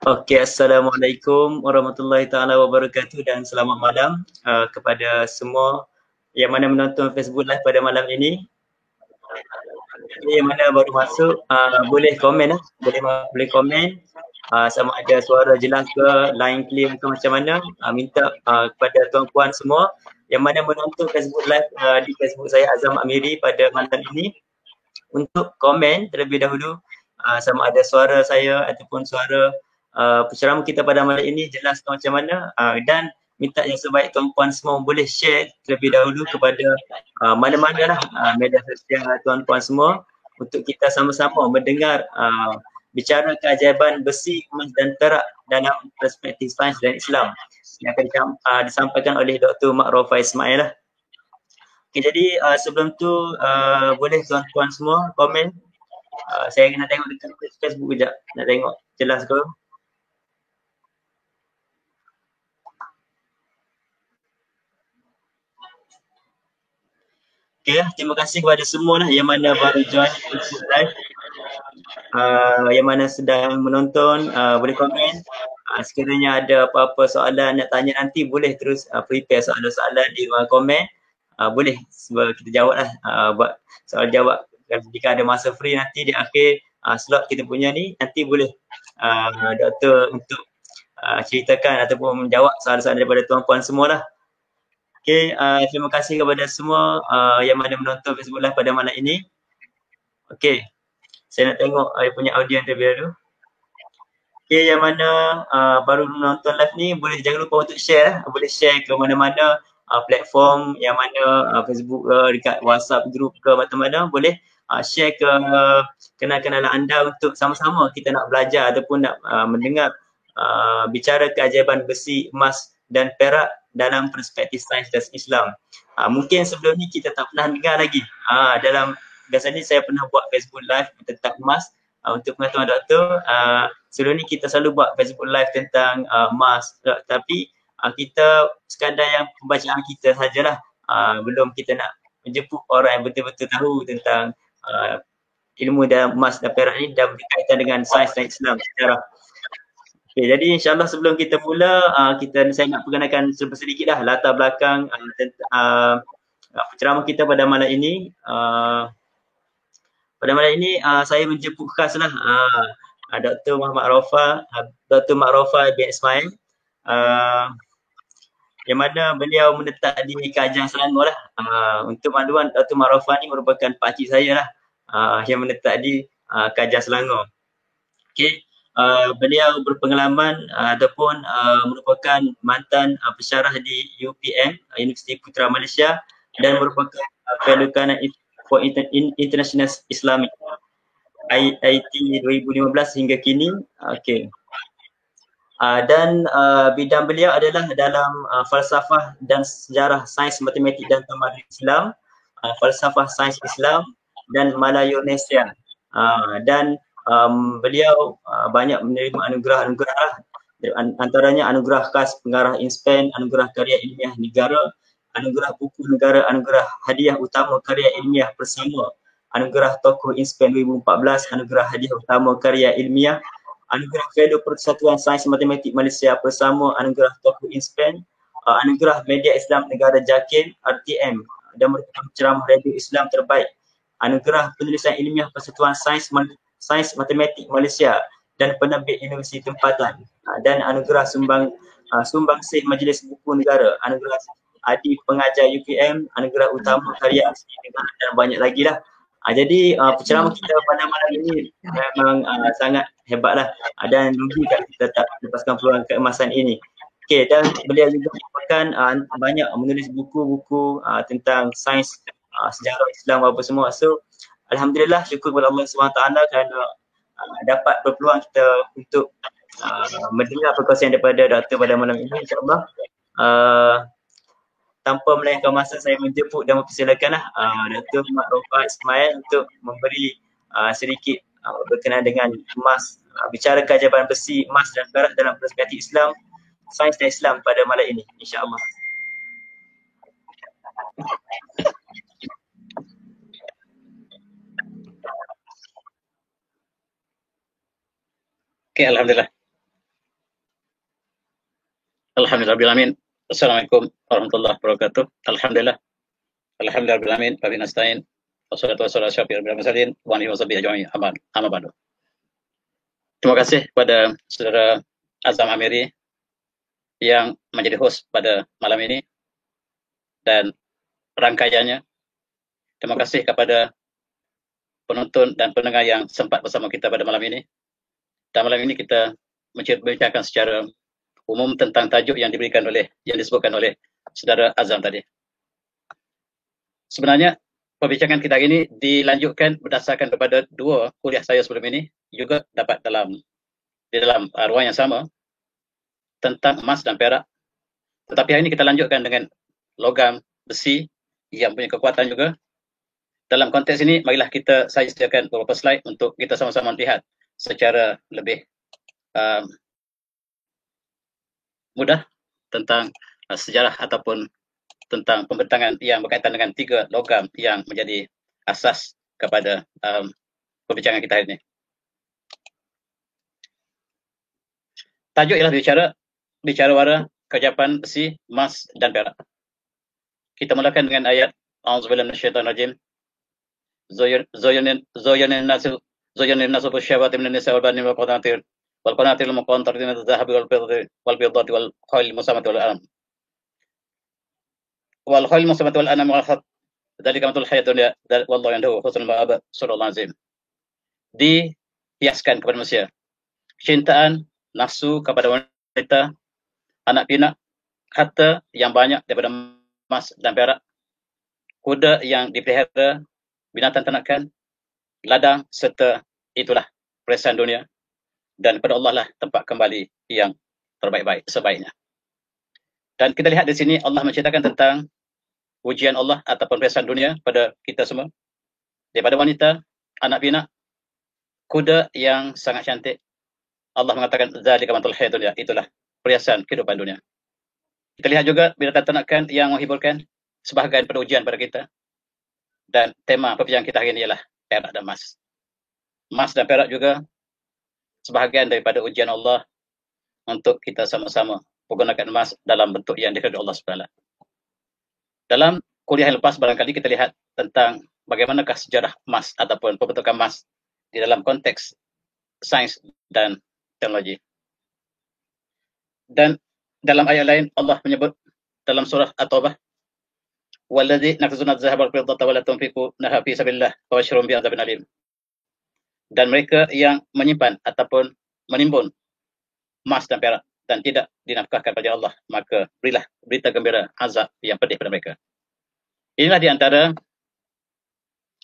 Okey, Assalamualaikum warahmatullahi taala wabarakatuh dan selamat malam kepada semua yang mana menonton Facebook Live pada malam ini. Yang mana baru masuk boleh komen boleh komen sama ada suara jelas ke, line clear ke macam mana. Minta kepada tuan-puan semua yang mana menonton Facebook Live di Facebook saya Azam Amiri pada malam ini untuk komen terlebih dahulu sama ada suara saya ataupun suara penceramah kita pada malam ini jelas macam mana, dan minta yang sebaik tuan-puan semua boleh share terlebih dahulu kepada mana-mana lah media sosial tuan-puan semua untuk kita sama-sama mendengar bicara keajaiban besi, emas dan perak dalam perspektif sains dan Islam yang akan disampaikan oleh Dr. Mak Rofa Ismail lah. Okay, jadi sebelum tu boleh tuan-tuan semua komen. Saya nak tengok dekat Facebook kejap. Nak tengok jelas ke? Okay, terima kasih kepada semua lah yang mana baru join Facebook Live. Yang mana sedang menonton boleh komen. Sekiranya ada apa-apa soalan nak tanya nanti boleh terus prepare soalan-soalan di ruang komen. Boleh kita jawab lah, buat soal jawab jika ada masa free nanti di akhir slot kita punya ni, nanti boleh doktor untuk ceritakan ataupun menjawab soalan-soalan daripada tuan-puan semua lah. Okay, terima kasih kepada semua yang mana menonton Facebook Live pada malam ini. Okay, saya nak tengok punya audiens terlebih dahulu. Okay, yang mana baru menonton live ni boleh jangan lupa untuk share, boleh share ke mana-mana platform yang mana Facebook ke, dekat WhatsApp group ke mana-mana, boleh share ke kenal-kenalan anda untuk sama-sama kita nak belajar ataupun nak mendengar bicara keajaiban besi, emas dan perak dalam perspektif sains dan Islam. Mungkin sebelum ni kita tak pernah dengar lagi. Dalam biasa ni saya pernah buat Facebook Live tentang emas untuk pengetahuan doktor. Sebelum ni kita selalu buat Facebook Live tentang emas, tapi kita sekadar yang pembacaan kita sajalah. Belum kita nak menjemput orang yang betul-betul tahu tentang ilmu dan emas dan perak ni dan berkaitan dengan sains dan Islam secara. Okay, jadi insyaAllah sebelum kita mula, saya nak perkenalkan sedikit lah latar belakang penceramah kita pada malam ini. Pada malam ini saya menjemput khas lah Dr. Muhammad Rofa, Dr. Mak Rofa bin Ismail, yang mana beliau menetap di Kajang Selangor lah. Untuk makluman, Dr. Mak Rofa ni merupakan pakcik saya lah yang menetap di Kajang Selangor. Okay. Beliau berpengalaman ataupun merupakan mantan pensyarah di UPM, Universiti Putra Malaysia, dan merupakan fellow kanan for International Islamic IT 2015 hingga kini. Okay. Dan bidang beliau adalah dalam falsafah dan sejarah sains matematik dan tamadun Islam, falsafah sains Islam dan Malayonesia. Dan beliau banyak menerima anugerah-anugerah, antaranya anugerah khas pengarah INSPEN, anugerah karya ilmiah negara, anugerah buku negara, anugerah hadiah utama karya ilmiah bersama, anugerah tokoh INSPEN 2014, anugerah hadiah utama karya ilmiah, anugerah fellow Persatuan Sains Matematik Malaysia bersama, anugerah tokoh INSPEN, anugerah media Islam negara JAKIM RTM dan merupakan penceramah radio Islam terbaik, anugerah penulisan ilmiah Persatuan Sains Matematik Malaysia dan penerbit Universiti Tempatan, dan anugerah sumbangsih Majlis Buku Negara, anugerah Adi Pengajar UPM, anugerah utama karya asli negara dan banyak lagi lah. Jadi penceramah kita pada malam ini memang sangat hebatlah dan rugi kita tak lepaskan peluang keemasan ini. Okay, dan beliau juga merupakan banyak menulis buku-buku tentang sains, sejarah Islam apa semua. So alhamdulillah, syukur kepada Allah SWT kerana dapat berpeluang kita untuk mendengar perkongsian daripada doktor pada malam ini, insyaAllah. Tanpa melengahkan masa, saya menjemput dan mempersilakanlah Dr. Mak Rofa Ismail untuk memberi sedikit berkenaan dengan emas, bicara keajaiban besi, emas dan perak dalam perspektif Islam, sains dan Islam pada malam ini, insyaAllah. Okay, alhamdulillah. Alhamdulillahirrahmanirrahim. Assalamualaikum warahmatullahi wabarakatuh. Alhamdulillah. Alhamdulillahirrahmanirrahim. Wabillahi nasta'in. Wassalatu wassalamu ala asyrafil mursalin wa alihi washabihi ajma'in. Amma ba'du. Terima kasih kepada Saudara Azam Amiri yang menjadi host pada malam ini dan rangkaiannya. Terima kasih kepada penonton dan pendengar yang sempat bersama kita pada malam ini. Dan malam ini kita menceritakan secara umum tentang tajuk yang disebutkan oleh Saudara Azam tadi. Sebenarnya perbincangan kita hari ini dilanjutkan berdasarkan kepada dua kuliah saya sebelum ini, juga dapat di dalam ruang yang sama, tentang emas dan perak. Tetapi hari ini kita lanjutkan dengan logam besi yang punya kekuatan juga. Dalam konteks ini, marilah saya sediakan beberapa slide untuk kita sama-sama lihat secara lebih mudah tentang sejarah ataupun tentang pembentangan yang berkaitan dengan tiga logam yang menjadi asas kepada perbincangan kita hari ini. Tajuk ialah bicara wara, kejapan besi, emas dan perak. Kita mulakan dengan ayat A'udzubillahi minasyaitonir rajim. Zayyanin nasu bisyahawati minan nisa wal banin wal qanatir al-muqantarati min adh-dhahabi wal fiddati wal khayl musamati wal an'am. Wal khayl musamati wal an'am wal harth. Dzalika matul hayatun dunya wallahu indahu husnul ma'ab. Surah Al-Azim. Dihiaskan kepada manusia kecintaan, nafsu kepada wanita, anak pinak, harta yang banyak daripada emas dan perak, kuda yang dipelihara, binatang ternakan, ladang, serta itulah perhiasan dunia. Dan kepada Allah lah tempat kembali yang terbaik-baik, sebaiknya. Dan kita lihat di sini Allah menceritakan tentang ujian Allah ataupun perhiasan dunia pada kita semua. Daripada wanita, anak pinak, kuda yang sangat cantik. Allah mengatakan zalika matul hayatun dunya, itulah perhiasan kehidupan dunia. Kita lihat juga binatang ternakan yang menghiburkan, sebahagian pada ujian pada kita. Dan tema perbincangan kita hari ini ialah perak dan emas. Emas dan perak juga sebahagian daripada ujian Allah untuk kita sama-sama menggunakan emas dalam bentuk yang dikehendaki Allah SWT. Dalam kuliah yang lepas barangkali kita lihat tentang bagaimanakah sejarah emas ataupun pembentukan emas di dalam konteks sains dan teknologi. Dan dalam ayat lain Allah menyebut dalam surah At-Taubah, "Walladzi nakzuna adh-dhahaba wal fiddata wa la tunfiqunaha fi sabilillah fabashshirhum bi'adzabin alim." Dan mereka yang menyimpan ataupun menimbun emas dan perak dan tidak dinafkahkan pada Allah, maka berilah berita gembira azab yang pedih pada mereka. Inilah di antara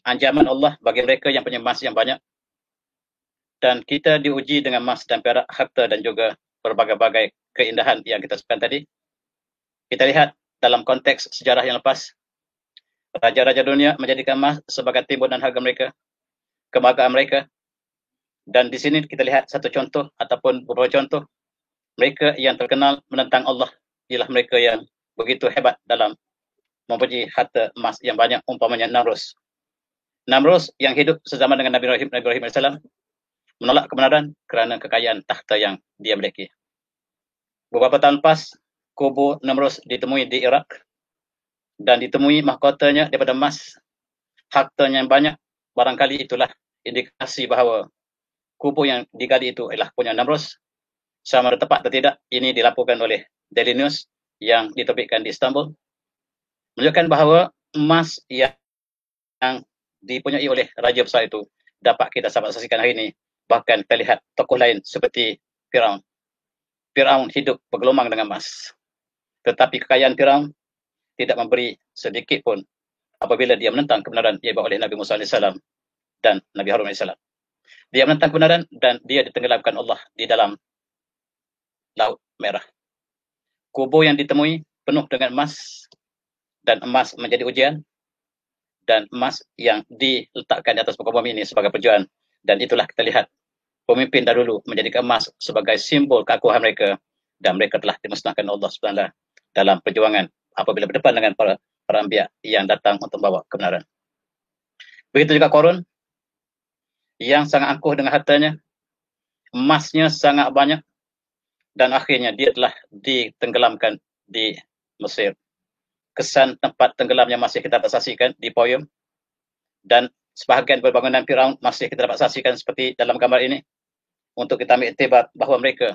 ancaman Allah bagi mereka yang punya emas yang banyak. Dan kita diuji dengan emas dan perak, harta dan juga berbagai-bagai keindahan yang kita sebutkan tadi. Kita lihat dalam konteks sejarah yang lepas, raja-raja dunia menjadikan emas sebagai timbunan harga mereka, kebanggaan mereka. Dan di sini kita lihat satu contoh ataupun beberapa contoh mereka yang terkenal menentang Allah ialah mereka yang begitu hebat dalam mempunyai harta emas yang banyak, umpamanya Namrus. Namrus yang hidup sezaman dengan Nabi Ibrahim AS menolak kebenaran kerana kekayaan tahta yang dia miliki. Beberapa tahun lepas, kubur Namrus ditemui di Iraq dan ditemui mahkotanya daripada emas, hartanya yang banyak. Barangkali itulah indikasi bahawa kubur yang digali itu adalah punya Namrus. Sama ada tepat atau tidak, ini dilaporkan oleh Daily News yang diterbitkan di Istanbul, menunjukkan bahawa emas yang dipunyai oleh Raja besar itu dapat kita saksikan hari ini. Bahkan kita lihat tokoh lain seperti Firaun. Firaun hidup bergelumang dengan emas. Tetapi kekayaan Firaun tidak memberi sedikit pun apabila dia menentang kebenaran yang dibawa oleh Nabi Musa AS dan Nabi Harun AS. Dia menentang kebenaran dan dia ditenggelamkan Allah di dalam Laut Merah. Kubur yang ditemui penuh dengan emas dan emas menjadi ujian, dan emas yang diletakkan di atas muka bumi ini sebagai perjuangan. Dan itulah kita lihat pemimpin dahulu menjadikan emas sebagai simbol keakuhan mereka, dan mereka telah dimusnahkan Allah SWT dalam perjuangan apabila berdepan dengan para anbiya yang datang untuk membawa kebenaran. Begitu juga Qarun yang sangat angkuh dengan hartanya, emasnya sangat banyak, dan akhirnya dia telah ditenggelamkan di Mesir. Kesan tempat tenggelamnya masih kita dapat saksikan di poem, dan sebahagian bangunan Firaun masih kita dapat saksikan seperti dalam gambar ini, untuk kita ambil iktibar bahawa mereka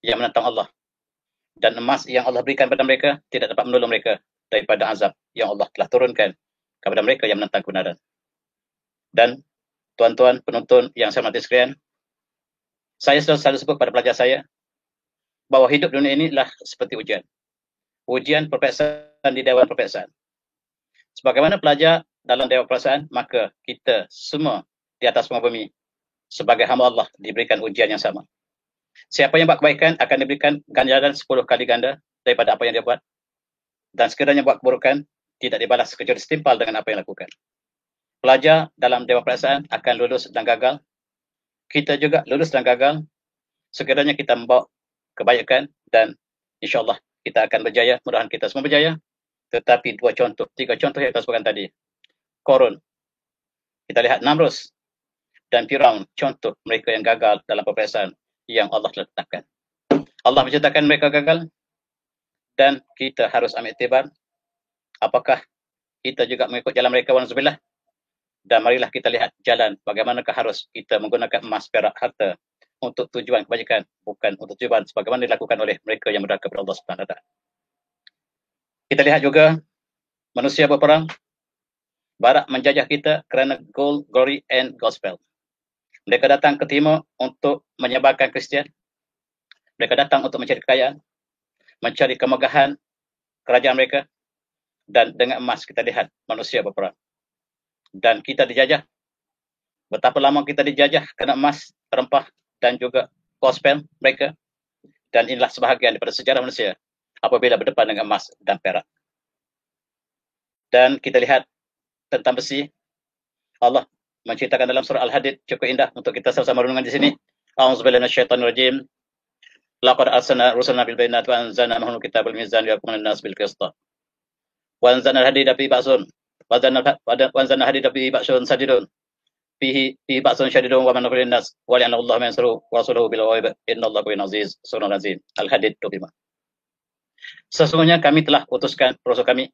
yang menentang Allah, dan emas yang Allah berikan kepada mereka tidak dapat menolong mereka daripada azab yang Allah telah turunkan kepada mereka yang menentang kebenaran. Dan tuan-tuan penonton yang saya hormati sekalian, saya selalu sebut pada pelajar saya bahawa hidup dunia ini adalah seperti ujian. Ujian perperiksaan di Dewan Perperiksaan. Sebagaimana pelajar dalam Dewan Perperiksaan, maka kita semua di atas muka bumi sebagai hamba Allah diberikan ujian yang sama. Siapa yang buat kebaikan akan diberikan ganjaran 10 kali ganda daripada apa yang dia buat. Dan sekiranya buat keburukan, tidak dibalas kecuali setimpal dengan apa yang lakukan. Pelajar dalam Dewan Perperiksaan akan lulus dan gagal. Kita juga lulus dan gagal. Sekiranya kita membawa kebaikan, dan insyaAllah kita akan berjaya. Mudah-mudahan kita semua berjaya. Tetapi 2 contoh, 3 contoh yang kita sebutkan tadi. Korun, kita lihat Namrus dan Firaun, contoh mereka yang gagal dalam peperiksaan yang Allah telah tetapkan. Allah menciptakan mereka gagal, dan kita harus ambil iktibar apakah kita juga mengikut jalan mereka, walhamdulillah. Dan marilah kita lihat jalan bagaimanakah harus kita menggunakan emas, perak, harta untuk tujuan kebajikan, bukan untuk tujuan sebagaimana dilakukan oleh mereka yang berdurhaka kepada Allah Subhanahu wa taala. Kita lihat juga manusia berperang, barat menjajah kita kerana gold, glory and gospel. Mereka datang ke timur untuk menyebarkan Kristian. Mereka datang untuk mencari kekayaan, mencari kemegahan kerajaan mereka. Dan dengan emas kita lihat manusia berperang. Dan kita dijajah. Betapa lama kita dijajah kerana emas, rempah dan juga gospel mereka. Dan inilah sebahagian daripada sejarah manusia apabila berdepan dengan emas dan perak. Dan kita lihat tentang besi. Allah menceritakan dalam surah Al-Hadid, cukup indah untuk kita sama-sama renungan di sini. A'udzubillahi minasyaitonirrajim. Laqad arsalna rusulana bil bayyinati wa anzalna ma'ahumul kitabal mizan liyahkuma an-nas bil qist. Wa anzalna al-hadida fihi ba'sun wa anzalna al-hadida fihi ba'sun sadidun. Fihi ba'sun syadidun wa manafi'un lin-nas wa li'anna Allah ma yansuru wa rasuluhu bil ghaib innallaha qawiyyun aziz. Surah Al-Azim. Al-Hadid 25. Sesungguhnya kami telah utuskan rasul kami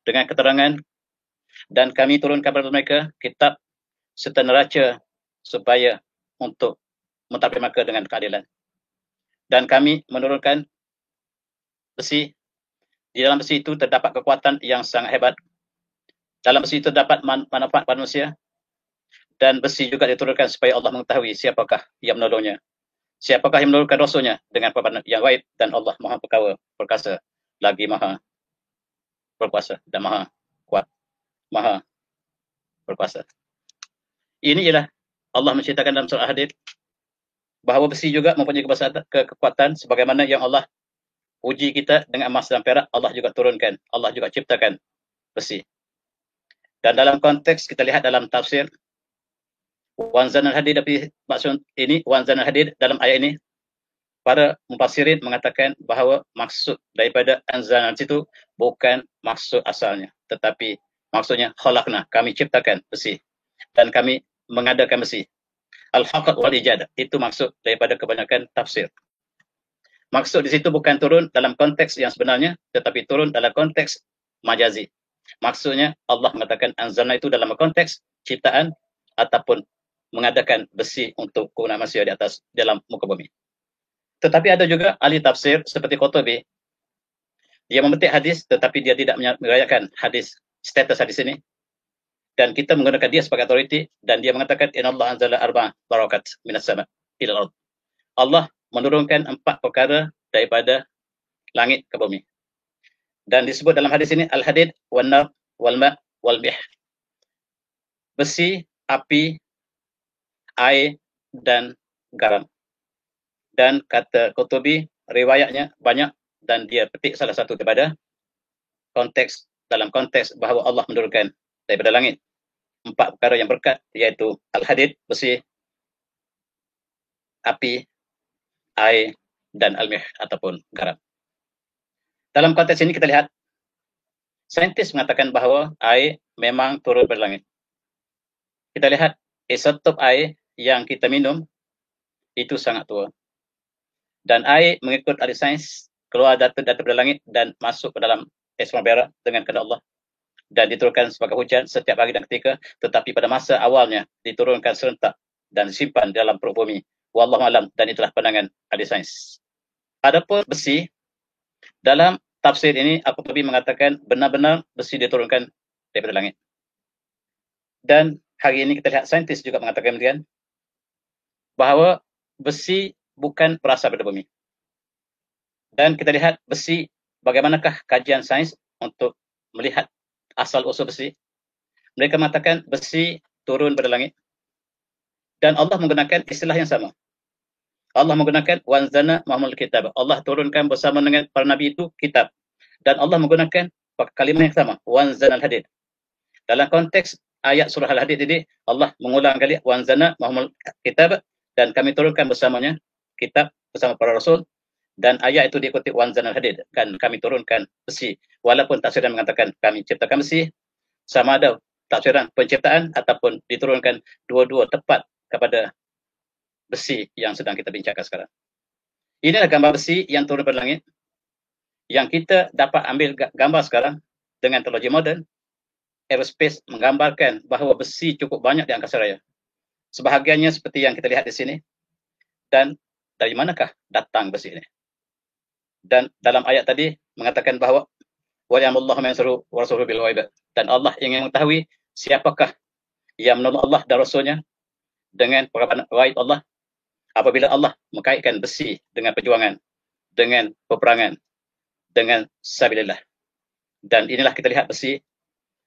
dengan keterangan, dan kami turunkan kepada mereka kitab serta neraca supaya untuk mentadbir mereka dengan keadilan. Dan kami menurunkan besi. Di dalam besi itu terdapat kekuatan yang sangat hebat. Dalam besi itu terdapat manfaat pada manusia. Dan besi juga diturunkan supaya Allah mengetahui siapakah yang menolongnya, siapakah yang menurunkan rasulnya dengan perbuatan yang gaib. Dan Allah Maha Perkasa, lagi Maha Berkuasa dan Maha Kuat, Maha Berkuasa. Ini ialah Allah menceritakan dalam surah Al-Hadid bahawa besi juga mempunyai kekuatan sebagaimana yang Allah uji kita dengan emas dan perak. Allah juga turunkan, Allah juga ciptakan besi. Dan dalam konteks kita lihat dalam tafsir Wanzan al-Hadid maksud ini, Wanzan al-Hadid dalam ayat ini, para mufassirin mengatakan bahawa maksud daripada anzalan itu bukan maksud asalnya, tetapi maksudnya khalaqna, kami ciptakan besi dan kami mengadakan besi. Al-Haqq wal Ijad, itu maksud daripada kebanyakan tafsir. Maksud di situ bukan turun dalam konteks yang sebenarnya, tetapi turun dalam konteks majazi. Maksudnya Allah mengatakan anzalna itu dalam konteks ciptaan ataupun mengadakan besi untuk kegunaan manusia di atas dalam muka bumi. Tetapi ada juga ahli tafsir seperti Qurtubi, dia memetik hadis tetapi dia tidak merayakan hadis, status hadis ini, dan kita menggunakan dia sebagai autoriti, dan dia mengatakan innallaha anzala arba'a barakat minas sama' ilal ard. Allah menurunkan 4 perkara daripada langit ke bumi. Dan disebut dalam hadis ini al-hadid wan nar wal ma' wal bih. Besi, api, air dan garam. Dan kata Qurtubi, riwayatnya banyak dan dia petik salah satu daripada konteks, dalam konteks bahawa Allah menurunkan daripada langit 4 perkara yang berkat, iaitu al-hadid, besi, api, air dan al-mih ataupun garam. Dalam konteks ini kita lihat saintis mengatakan bahawa air memang turun dari langit. Kita lihat isotop air yang kita minum itu sangat tua. Dan air mengikut ahli sains keluar dari langit dan masuk ke dalam atmosfera dengan kehendak Allah dan diturunkan sebagai hujan setiap hari dan ketika, tetapi pada masa awalnya diturunkan serentak dan disimpan dalam perut bumi. Wallahu alam, dan itulah pandangan ahli sains. Adapun besi, dalam tafsir ini Al-Qurtubi mengatakan benar-benar besi diturunkan daripada langit. Dan hari ini kita lihat saintis juga mengatakan demikian, bahawa besi bukan berasal dari bumi. Dan kita lihat besi, bagaimanakah kajian sains untuk melihat asal-usul besi. Mereka mengatakan besi turun dari langit. Dan Allah menggunakan istilah yang sama. Allah menggunakan wanzana mahmul kitab. Allah turunkan bersama dengan para nabi itu kitab. Dan Allah menggunakan kalimah yang sama, wanzana al-hadid. Dalam konteks ayat surah Al-Hadid ini, Allah mengulang kali wanzana mahmul kitab, dan kami turunkan bersamanya kitab bersama para rasul, dan ayat itu diikuti wanzana al-hadid, kan kami turunkan besi. Walaupun tafsiran mengatakan kami ciptakan besi, sama ada tafsiran penciptaan ataupun diturunkan, dua-dua tepat kepada besi yang sedang kita bincangkan sekarang. Inilah gambar besi yang turun dari langit, yang kita dapat ambil gambar sekarang dengan teknologi moden. Aerospace menggambarkan bahawa besi cukup banyak di angkasa raya. Sebahagiannya seperti yang kita lihat di sini. Dan dari manakah datang besi ini? Dan dalam ayat tadi mengatakan bahawa wa'lamullahu man yansuruhu wa rasuluhu bil ghaib. Dan Allah ingin mengetahui siapakah yang menolong Allah dan Rasulnya dengan perkataan ghaib Allah, apabila Allah mengkaitkan besi dengan perjuangan, dengan peperangan, dengan sabilillah. Dan inilah kita lihat besi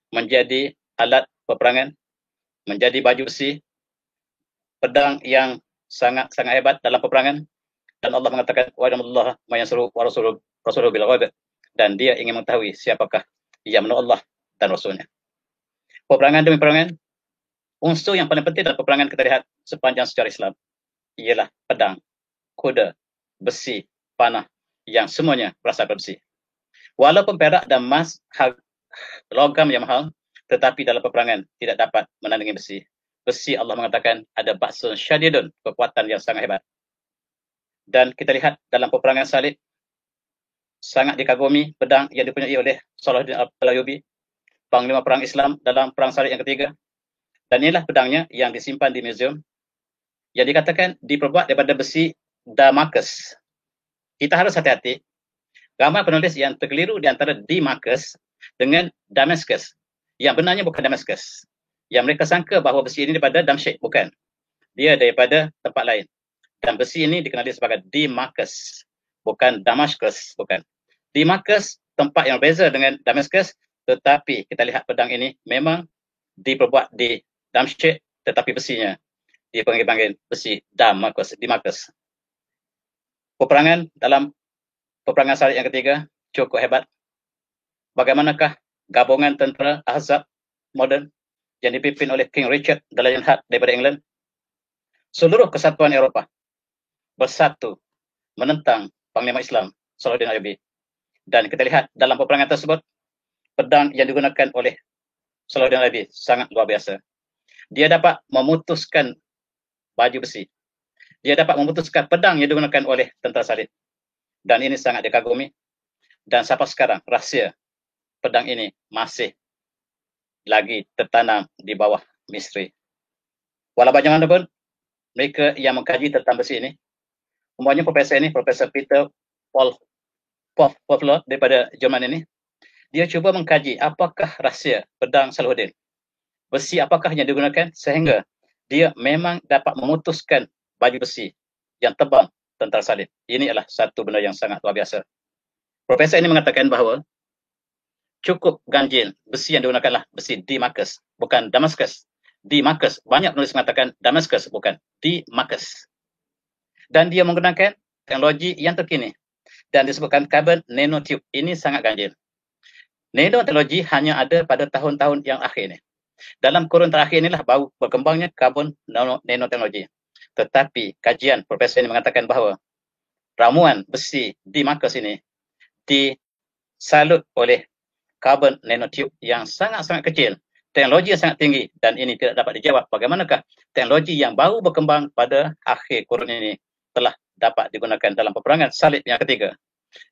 menjadi alat peperangan, menjadi baju besi, pedang yang sangat-sangat hebat dalam peperangan. Dan Allah mengatakan wa'lamullahu man yansuruhu wa rasuluhu bil ghaib. Dan dia ingin mengetahui siapakah yang menolong Allah dan Rasulnya. Peperangan demi peperangan, unsur yang paling penting dalam peperangan kita lihat sepanjang sejarah Islam ialah pedang, kuda, besi, panah, yang semuanya berasal dari besi. Walaupun perak dan emas logam yang mahal, tetapi dalam peperangan tidak dapat menandingi besi. Besi Allah mengatakan ada ba'sun syadidun, kekuatan yang sangat hebat. Dan kita lihat dalam peperangan salib, sangat dikagumi pedang yang dipunyai oleh Salahuddin al-Ayyubi, panglima perang Islam dalam perang salib yang ketiga. Dan inilah pedangnya yang disimpan di museum, yang dikatakan diperbuat daripada besi Damaskus. Kita harus hati-hati. Ramai penulis yang terkeliru di antara Damaskus dengan Damaskus. Yang benarnya bukan Damaskus. Yang mereka sangka bahawa besi ini daripada Damsyik. Bukan. Dia daripada tempat lain. Dan besi ini dikenali sebagai Damaskus. Bukan Damaskus. Bukan. Damaskus tempat yang berbeza dengan Damaskus. Tetapi kita lihat pedang ini memang diperbuat di Damsyik. Tetapi besinya dipanggil besi Damaskus. Peperangan dalam peperangan salib yang ketiga cukup hebat. Bagaimanakah gabungan tentera Ahzab moden yang dipimpin oleh King Richard the Lionheart daripada England, seluruh kesatuan Eropah bersatu menentang panglima Islam Salahuddin Ayyubi. Dan kita lihat dalam peperangan tersebut, pedang yang digunakan oleh Salahuddin Ayyubi sangat luar biasa. Dia dapat memutuskan baju besi. Dia dapat memutuskan pedang yang digunakan oleh tentera salib. Dan ini sangat dikagumi. Dan sampai sekarang rahsia pedang ini masih lagi tertanam di bawah misteri. Walau bagaimanapun, mereka yang mengkaji tentang besi ini, umpamanya Profesor Peter Pavlov daripada Jerman ini, dia cuba mengkaji apakah rahsia pedang Salahuddin. Besi apakah yang digunakan sehingga dia memang dapat memutuskan baju besi yang tebal tentara salib. Ini adalah satu benda yang sangat luar biasa. Profesor ini mengatakan bahawa cukup ganjil besi yang digunakanlah besi Damaskus, bukan Damaskus. Damaskus, banyak penulis mengatakan Damaskus, bukan Damaskus. Dan dia menggunakan teknologi yang terkini dan disebutkan carbon nanotube. Ini sangat ganjil. Nanoteknologi hanya ada pada tahun-tahun yang akhir ini. Dalam kurun terakhir inilah baru berkembangnya carbon nanoteknologi. Tetapi kajian profesor ini mengatakan bahawa ramuan besi Damaskus ini disalut oleh carbon nanotube yang sangat-sangat kecil, teknologi yang sangat tinggi, dan ini tidak dapat dijawab bagaimanakah teknologi yang baru berkembang pada akhir kurun ini telah dapat digunakan dalam peperangan salib yang ketiga.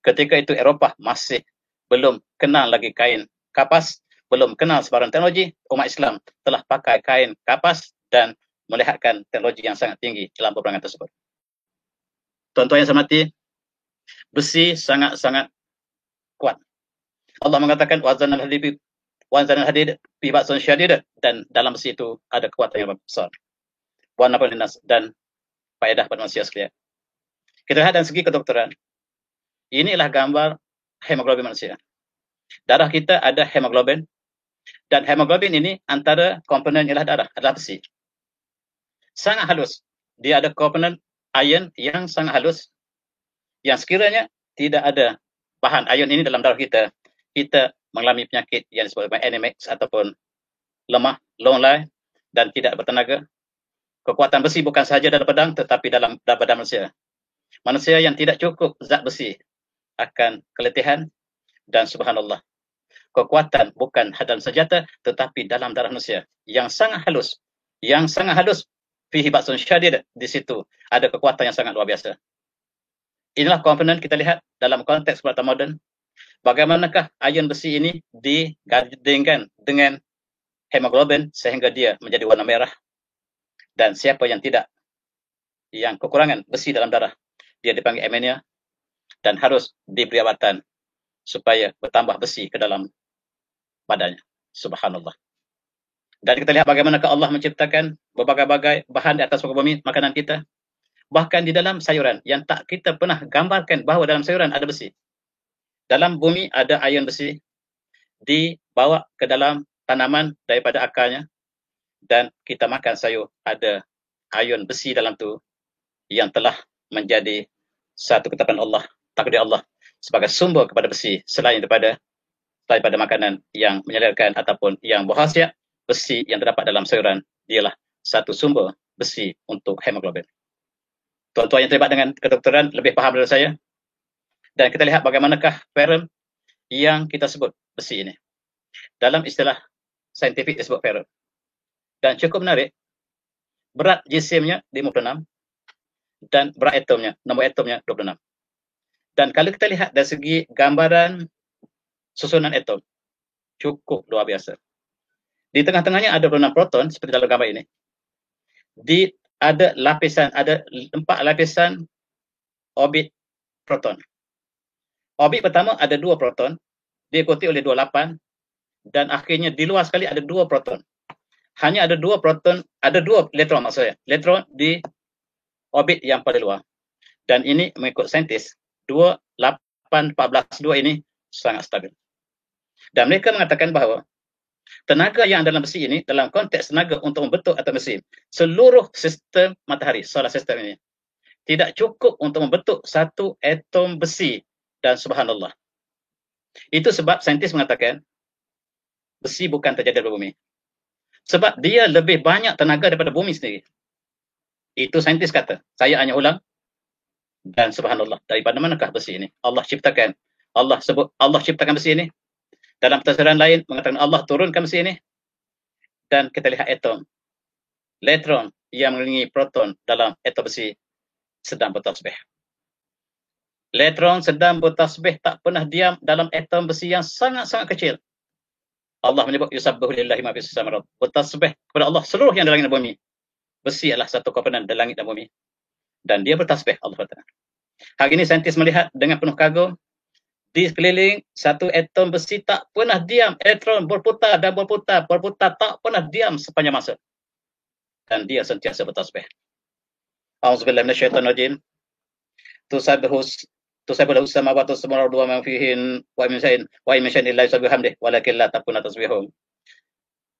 Ketika itu Eropah masih belum kenal lagi kain kapas, belum kenal sebarang teknologi. Umat Islam telah pakai kain kapas dan melihatkan teknologi yang sangat tinggi dalam peperangan tersebut. Tuan-tuan yang saya hormati, besi sangat-sangat kuat. Allah mengatakan wazanal hadid fi ba'sun syadid, dan dalam besi itu ada kekuatan yang besar. Wa naf'un linnas, dan faedah pada manusia sekalian. Kita lihat dari segi kedokteran. Inilah gambar hemoglobin manusia. Darah kita ada hemoglobin, dan hemoglobin ini antara komponen ialah darah, adalah besi. Sangat halus. Dia ada komponen ion yang sangat halus, yang sekiranya tidak ada bahan ion ini dalam darah kita, kita mengalami penyakit yang disebut anemic ataupun lemah, lonely, dan tidak bertenaga. Kekuatan besi bukan sahaja dalam pedang, tetapi dalam badan manusia. Manusia yang tidak cukup zat besi akan keletihan, dan subhanallah, kekuatan bukan dalam senjata, tetapi dalam darah manusia yang sangat halus, fihi ba'sun syadid, di situ ada kekuatan yang sangat luar biasa. Inilah komponen kita lihat dalam konteks peralatan moden. Bagaimanakah ion besi ini digandingkan dengan hemoglobin sehingga dia menjadi warna merah. Dan siapa yang tidak, yang kekurangan besi dalam darah, dia dipanggil anemia dan harus diberi obatan supaya bertambah besi ke dalam badannya. Subhanallah. Dan kita lihat bagaimanakah Allah menciptakan berbagai-bagai bahan di atas muka bumi, makanan kita. Bahkan di dalam sayuran yang tak kita pernah gambarkan bahawa dalam sayuran ada besi. Dalam bumi ada ion besi, dibawa ke dalam tanaman daripada akarnya, dan kita makan sayur, ada ion besi dalam tu yang telah menjadi satu ketetapan Allah, takdir Allah sebagai sumber kepada besi selain daripada makanan yang menyalurkan ataupun yang berkhasiat. Besi yang terdapat dalam sayuran dialah satu sumber besi untuk hemoglobin. Tuan-tuan yang terlibat dengan kedokteran lebih faham dari saya. Dan kita lihat bagaimanakah ferrum yang kita sebut besi ini. Dalam istilah saintifik disebut ferrum. Dan cukup menarik, berat jisimnya 56 dan berat atomnya, nombor atomnya 26. Dan kalau kita lihat dari segi gambaran susunan atom, cukup luar biasa. Di tengah-tengahnya ada 26 proton seperti dalam gambar ini. Ada 4 lapisan orbit proton. Orbit pertama ada 2 proton, diikuti oleh 28, dan akhirnya di luar sekali ada 2 proton. Hanya ada 2 proton, ada 2 elektron maksud saya. Elektron di orbit yang paling luar. Dan ini mengikut saintis, 2, 8, 14, 2 ini sangat stabil. Dan mereka mengatakan bahawa tenaga yang dalam besi ini, dalam konteks tenaga untuk membentuk atom besi, seluruh sistem matahari, solar system ini, tidak cukup untuk membentuk satu atom besi. Dan subhanallah. Itu sebab saintis mengatakan, besi bukan terjadi di bumi. Sebab dia lebih banyak tenaga daripada bumi sendiri. Itu saintis kata. Saya hanya ulang. Dan subhanallah, daripada manakah besi ini? Allah ciptakan. Allah sebut, Allah ciptakan besi ini. Dalam tafsiran lain mengatakan Allah turunkan besi ini, dan kita lihat atom, elektron yang mengelilingi proton dalam atom besi sedang bertasbih. Elektron sedang bertasbih, tak pernah diam dalam atom besi yang sangat-sangat kecil. Allah menyebut yusabbihu lillahi ma fis samawati, bertasbih kepada Allah seluruh yang di langit dan bumi. Besi adalah satu komponen di langit dan bumi, dan dia bertasbih, Allah kata. Hari ini saintis melihat dengan penuh kagum, di sekeliling satu atom besi tak pernah diam. Elektron berputar dan berputar, tak pernah diam sepanjang masa. Dan dia sentiasa bertasbih. A'udzubillahi minasyaitonir rajim. Tusabbihu lahu samawati was ardu wa ma fihin wa min syai'in illa yusabbihu bihamdihi walakin la tafqahuna tasbihahum.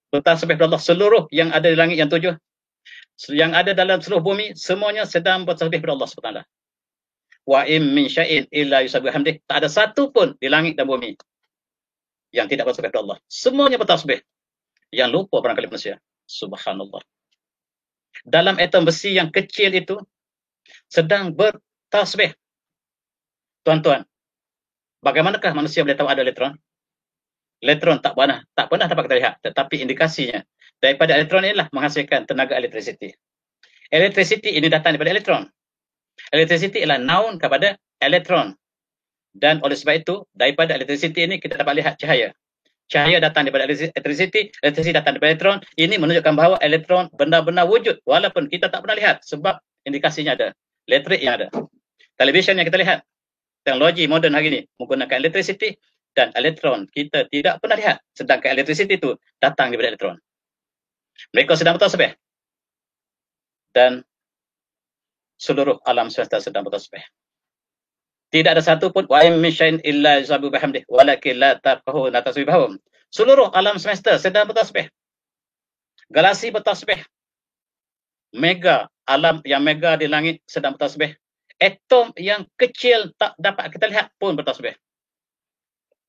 Bertasbih kepada Allah seluruh yang ada di langit yang 7, yang ada dalam seluruh bumi, semuanya sedang bertasbih kepada Allah Subhanahu wa taala. Wa min syai'in illa yusabbihu bihamdihi. Tak ada satu pun di langit dan bumi yang tidak bertasbih kepada Allah. Semuanya bertasbih. Yang lupa barangkali manusia. Subhanallah. Dalam atom besi yang kecil itu sedang bertasbih. Tuan-tuan, bagaimanakah manusia boleh tahu ada elektron? Elektron tak pernah dapat kita lihat, tetapi indikasinya daripada elektron inilah menghasilkan tenaga elektrisiti. Elektrisiti ini datang daripada elektron. Electricity ialah noun kepada elektron. Dan oleh sebab itu, daripada electricity ini kita dapat lihat cahaya. Cahaya datang daripada electricity datang daripada elektron. Ini menunjukkan bahawa elektron benar-benar wujud walaupun kita tak pernah lihat sebab indikasinya ada. Elektrik yang ada. Televisyen yang kita lihat, teknologi moden hari ini menggunakan electricity dan elektron kita tidak pernah lihat. Sedangkan electricity itu datang daripada elektron. Mereka sedang bertasbih. Dan seluruh alam semesta sedang bertasbih. Tidak ada satu pun wa min syai'in illa yusabbihu bihamdihi walakin la tafqahuna tasbihahum. Seluruh alam semesta sedang bertasbih. Galaksi bertasbih. Mega, alam yang mega di langit sedang bertasbih. Atom yang kecil tak dapat kita lihat pun bertasbih.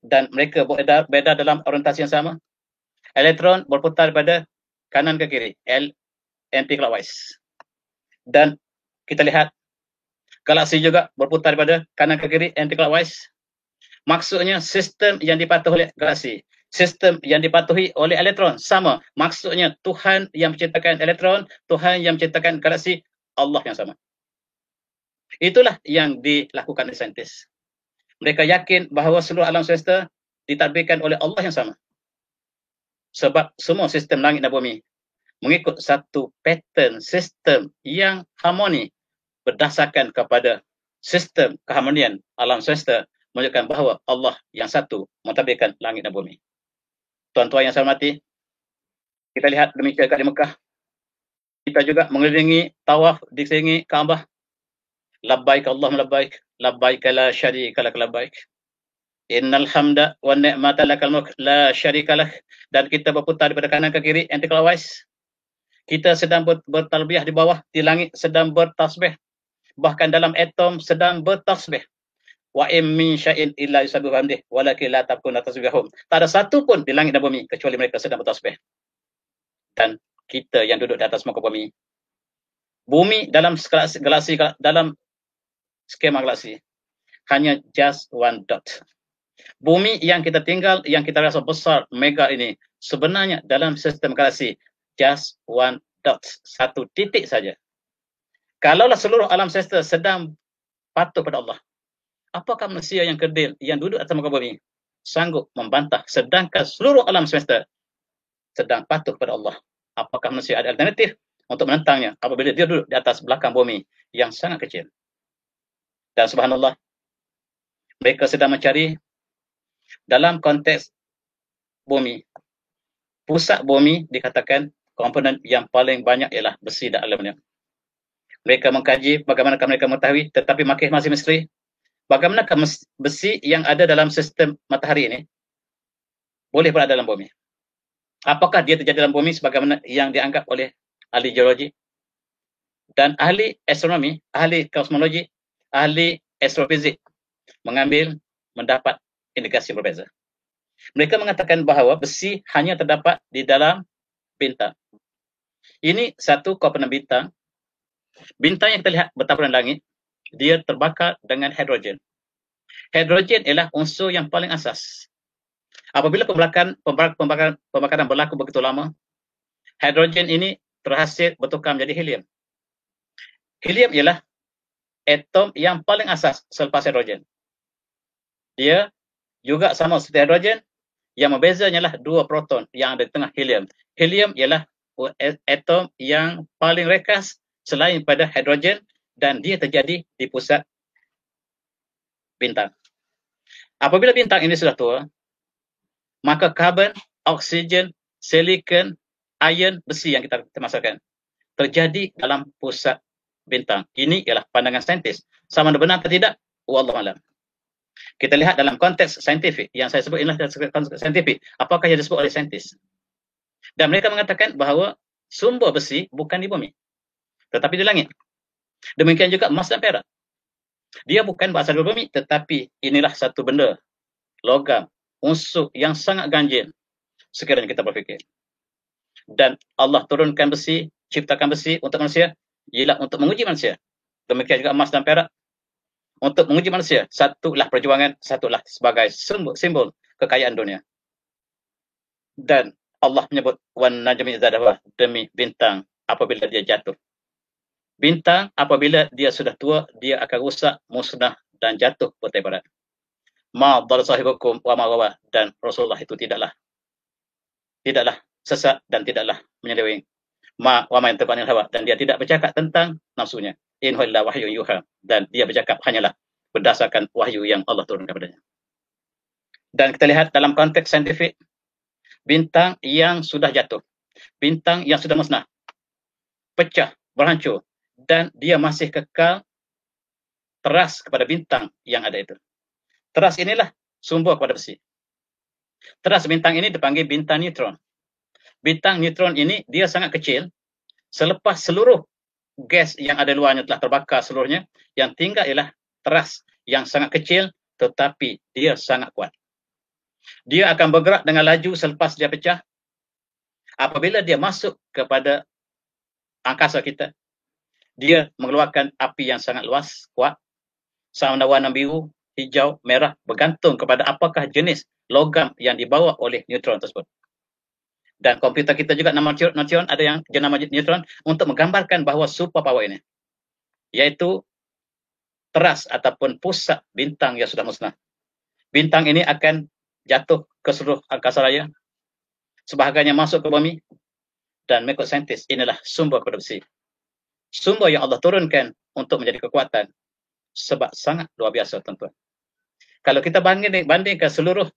Dan mereka beredar dalam orientasi yang sama. Elektron berputar pada kanan ke kiri, anti-clockwise. Dan kita lihat galaksi juga berputar pada kanan ke kiri, anti-clockwise. Maksudnya sistem yang dipatuhi oleh galaksi, sistem yang dipatuhi oleh elektron sama. Maksudnya Tuhan yang menciptakan elektron, Tuhan yang menciptakan galaksi, Allah yang sama. Itulah yang dilakukan oleh saintis. Mereka yakin bahawa seluruh alam semesta ditadbirkan oleh Allah yang sama. Sebab semua sistem langit dan bumi mengikut satu pattern sistem yang harmoni berdasarkan kepada sistem keharmonian alam semesta, menunjukkan bahawa Allah yang satu mentadbirkan langit dan bumi. Tuan-tuan yang saya hormati, kita lihat demikian kat di Mekah. Kita juga mengelilingi tawaf di sekeliling Kaabah. Labbaik Allahumma labbaik, labbaik la syarika lak labbaik. Innal hamda wan ni'mata lakal mulk la syarika lak. Dan kita berputar daripada kanan ke kiri anti-clockwise. Kita sedang bertalbiyah di bawah, di langit sedang bertasbih. Bahkan dalam atom sedang bertasbih. Wa min syai'in illa yusabbihu bihamdihi walakin la tafqahuna tasbihahum. Tak ada satu pun di langit dan bumi kecuali mereka sedang bertasbih. Dan kita yang duduk di atas muka bumi. Bumi dalam galaksi, dalam skema galaksi hanya just one dot. Bumi yang kita tinggal, yang kita rasa besar, mega ini, sebenarnya dalam sistem galaksi just one dot, satu titik saja. Kalaulah seluruh alam semesta sedang patuh pada Allah, apakah manusia yang kerdil yang duduk atas muka bumi sanggup membantah sedangkan seluruh alam semesta sedang patuh pada Allah? Apakah manusia ada alternatif untuk menentangnya apabila dia duduk di atas belakang bumi yang sangat kecil? Dan subhanallah, mereka sedang mencari dalam konteks bumi. Pusat bumi dikatakan komponen yang paling banyak ialah besi dan aluminium. Mereka mengkaji bagaimana mereka mengetahui, tetapi masih misteri. Bagaimana besi yang ada dalam sistem matahari ini boleh berada dalam bumi? Apakah dia terjadi dalam bumi sebagaimana yang dianggap oleh ahli geologi dan ahli astronomi, ahli kosmologi, ahli astrofizik mendapat indikasi berbeza. Mereka mengatakan bahawa besi hanya terdapat di dalam bintang. Ini satu komponen bintang. Bintang yang kita lihat bertaburan langit, dia terbakar dengan hidrogen. Hidrogen ialah unsur yang paling asas. Apabila pembakaran berlaku begitu lama, hidrogen ini terhasil bertukar menjadi helium. Helium ialah atom yang paling asas selepas hidrogen. Dia juga sama seperti hidrogen, yang membezanya adalah dua proton yang ada di tengah helium. Helium ialah atom yang paling rekas selain pada hidrogen dan dia terjadi di pusat bintang. Apabila bintang ini sudah tua, maka karbon, oksigen, silikon, iron, besi yang kita masalkan terjadi dalam pusat bintang. Ini ialah pandangan saintis. Sama ada benar atau tidak? Wallahu a'lam. Kita lihat dalam konteks saintifik, yang saya sebut inilah konteks saintifik. Apakah yang disebut oleh saintis? Dan mereka mengatakan bahawa sumber besi bukan di bumi, tetapi di langit. Demikian juga emas dan perak. Dia bukan berasal dari bumi, tetapi inilah satu benda, logam, unsur yang sangat ganjil sekiranya kita berfikir. Dan Allah turunkan besi, ciptakan besi untuk manusia, ialah untuk menguji manusia. Demikian juga emas dan perak untuk menguji manusia. Satulah perjuangan, satulah sebagai simbol kekayaan dunia. Dan Allah menyebut wan najmi idza hawa, demi bintang apabila dia jatuh. Bintang apabila dia sudah tua, dia akan rusak, musnah dan jatuh bertebaran barat. Ma dhalla sahibukum wa ma gawa, dan Rasulullah itu tidaklah sesat dan tidaklah menyeleweng. Ma wa ma yantiqu anil hawa, dan dia tidak bercakap tentang nafsunya. In huwa illa wahyun yuha, dan dia bercakap hanyalah berdasarkan wahyu yang Allah turunkan kepadanya. Dan kita lihat dalam konteks saintifik, bintang yang sudah jatuh, bintang yang sudah musnah, pecah, berhancur, dan dia masih kekal teras kepada bintang yang ada itu. Teras inilah sumber kepada besi. Teras bintang ini dipanggil bintang neutron. Bintang neutron ini dia sangat kecil. Selepas seluruh gas yang ada luarnya telah terbakar seluruhnya, yang tinggal ialah teras yang sangat kecil tetapi dia sangat kuat. Dia akan bergerak dengan laju selepas dia pecah. Apabila dia masuk kepada angkasa kita, dia mengeluarkan api yang sangat luas, kuat, sama warna biru, hijau, merah, bergantung kepada apakah jenis logam yang dibawa oleh neutron tersebut. Dan komputer kita juga nama neutron, ada yang jenama neutron untuk menggambarkan bahawa superpower ini, yaitu teras ataupun pusat bintang yang sudah musnah. Bintang ini akan jatuh ke seluruh angkasa raya, sebahagiannya masuk ke bumi, dan mengikut saintis inilah sumber kepada besi. Sumber yang Allah turunkan untuk menjadi kekuatan, sebab sangat luar biasa, tuan-tuan. Kalau kita bandingkan seluruh,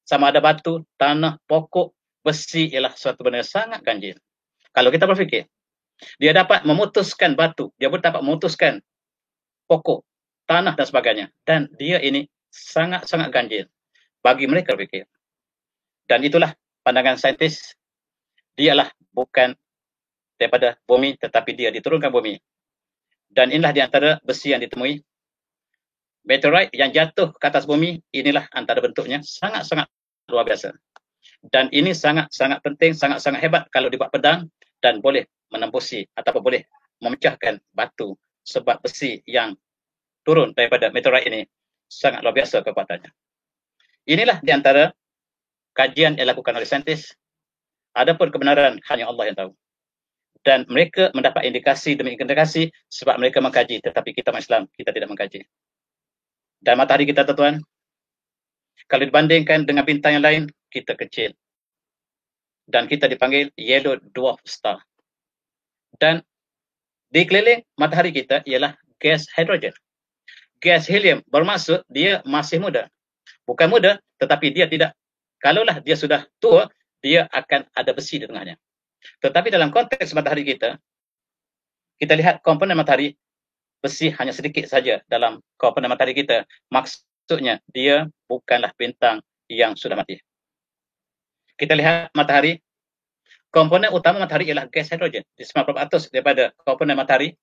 sama ada batu, tanah, pokok, besi ialah suatu benda sangat ganjil. Kalau kita berfikir, dia dapat memutuskan batu, dia pun dapat memutuskan pokok, tanah dan sebagainya. Dan dia ini sangat-sangat ganjil bagi mereka berfikir. Dan itulah pandangan saintis, dialah bukan daripada bumi, tetapi dia diturunkan bumi. Dan inilah di antara besi yang ditemui. Meteorit yang jatuh ke atas bumi, inilah antara bentuknya sangat-sangat luar biasa. Dan ini sangat-sangat penting, sangat-sangat hebat kalau dibuat pedang dan boleh menembusi atau boleh memecahkan batu, sebab besi yang turun daripada meteorit ini sangat luar biasa kekuatannya. Inilah di antara kajian yang dilakukan oleh saintis. Adapun kebenaran hanya Allah yang tahu. Dan mereka mendapat indikasi demi indikasi sebab mereka mengkaji, tetapi kita Islam, kita tidak mengkaji. Dan matahari kita, tuan-tuan, kalau dibandingkan dengan bintang yang lain, kita kecil. Dan kita dipanggil yellow dwarf star. Dan di keliling matahari kita ialah gas hidrogen. Gas helium bermaksud dia masih muda. Bukan muda, tetapi dia tidak, kalaulah dia sudah tua, dia akan ada besi di tengahnya. Tetapi dalam konteks matahari kita lihat komponen matahari, besi hanya sedikit saja dalam komponen matahari kita. Maksudnya, dia bukanlah bintang yang sudah mati. Kita lihat matahari, komponen utama matahari ialah gas hidrogen. Di 90% daripada komponen matahari,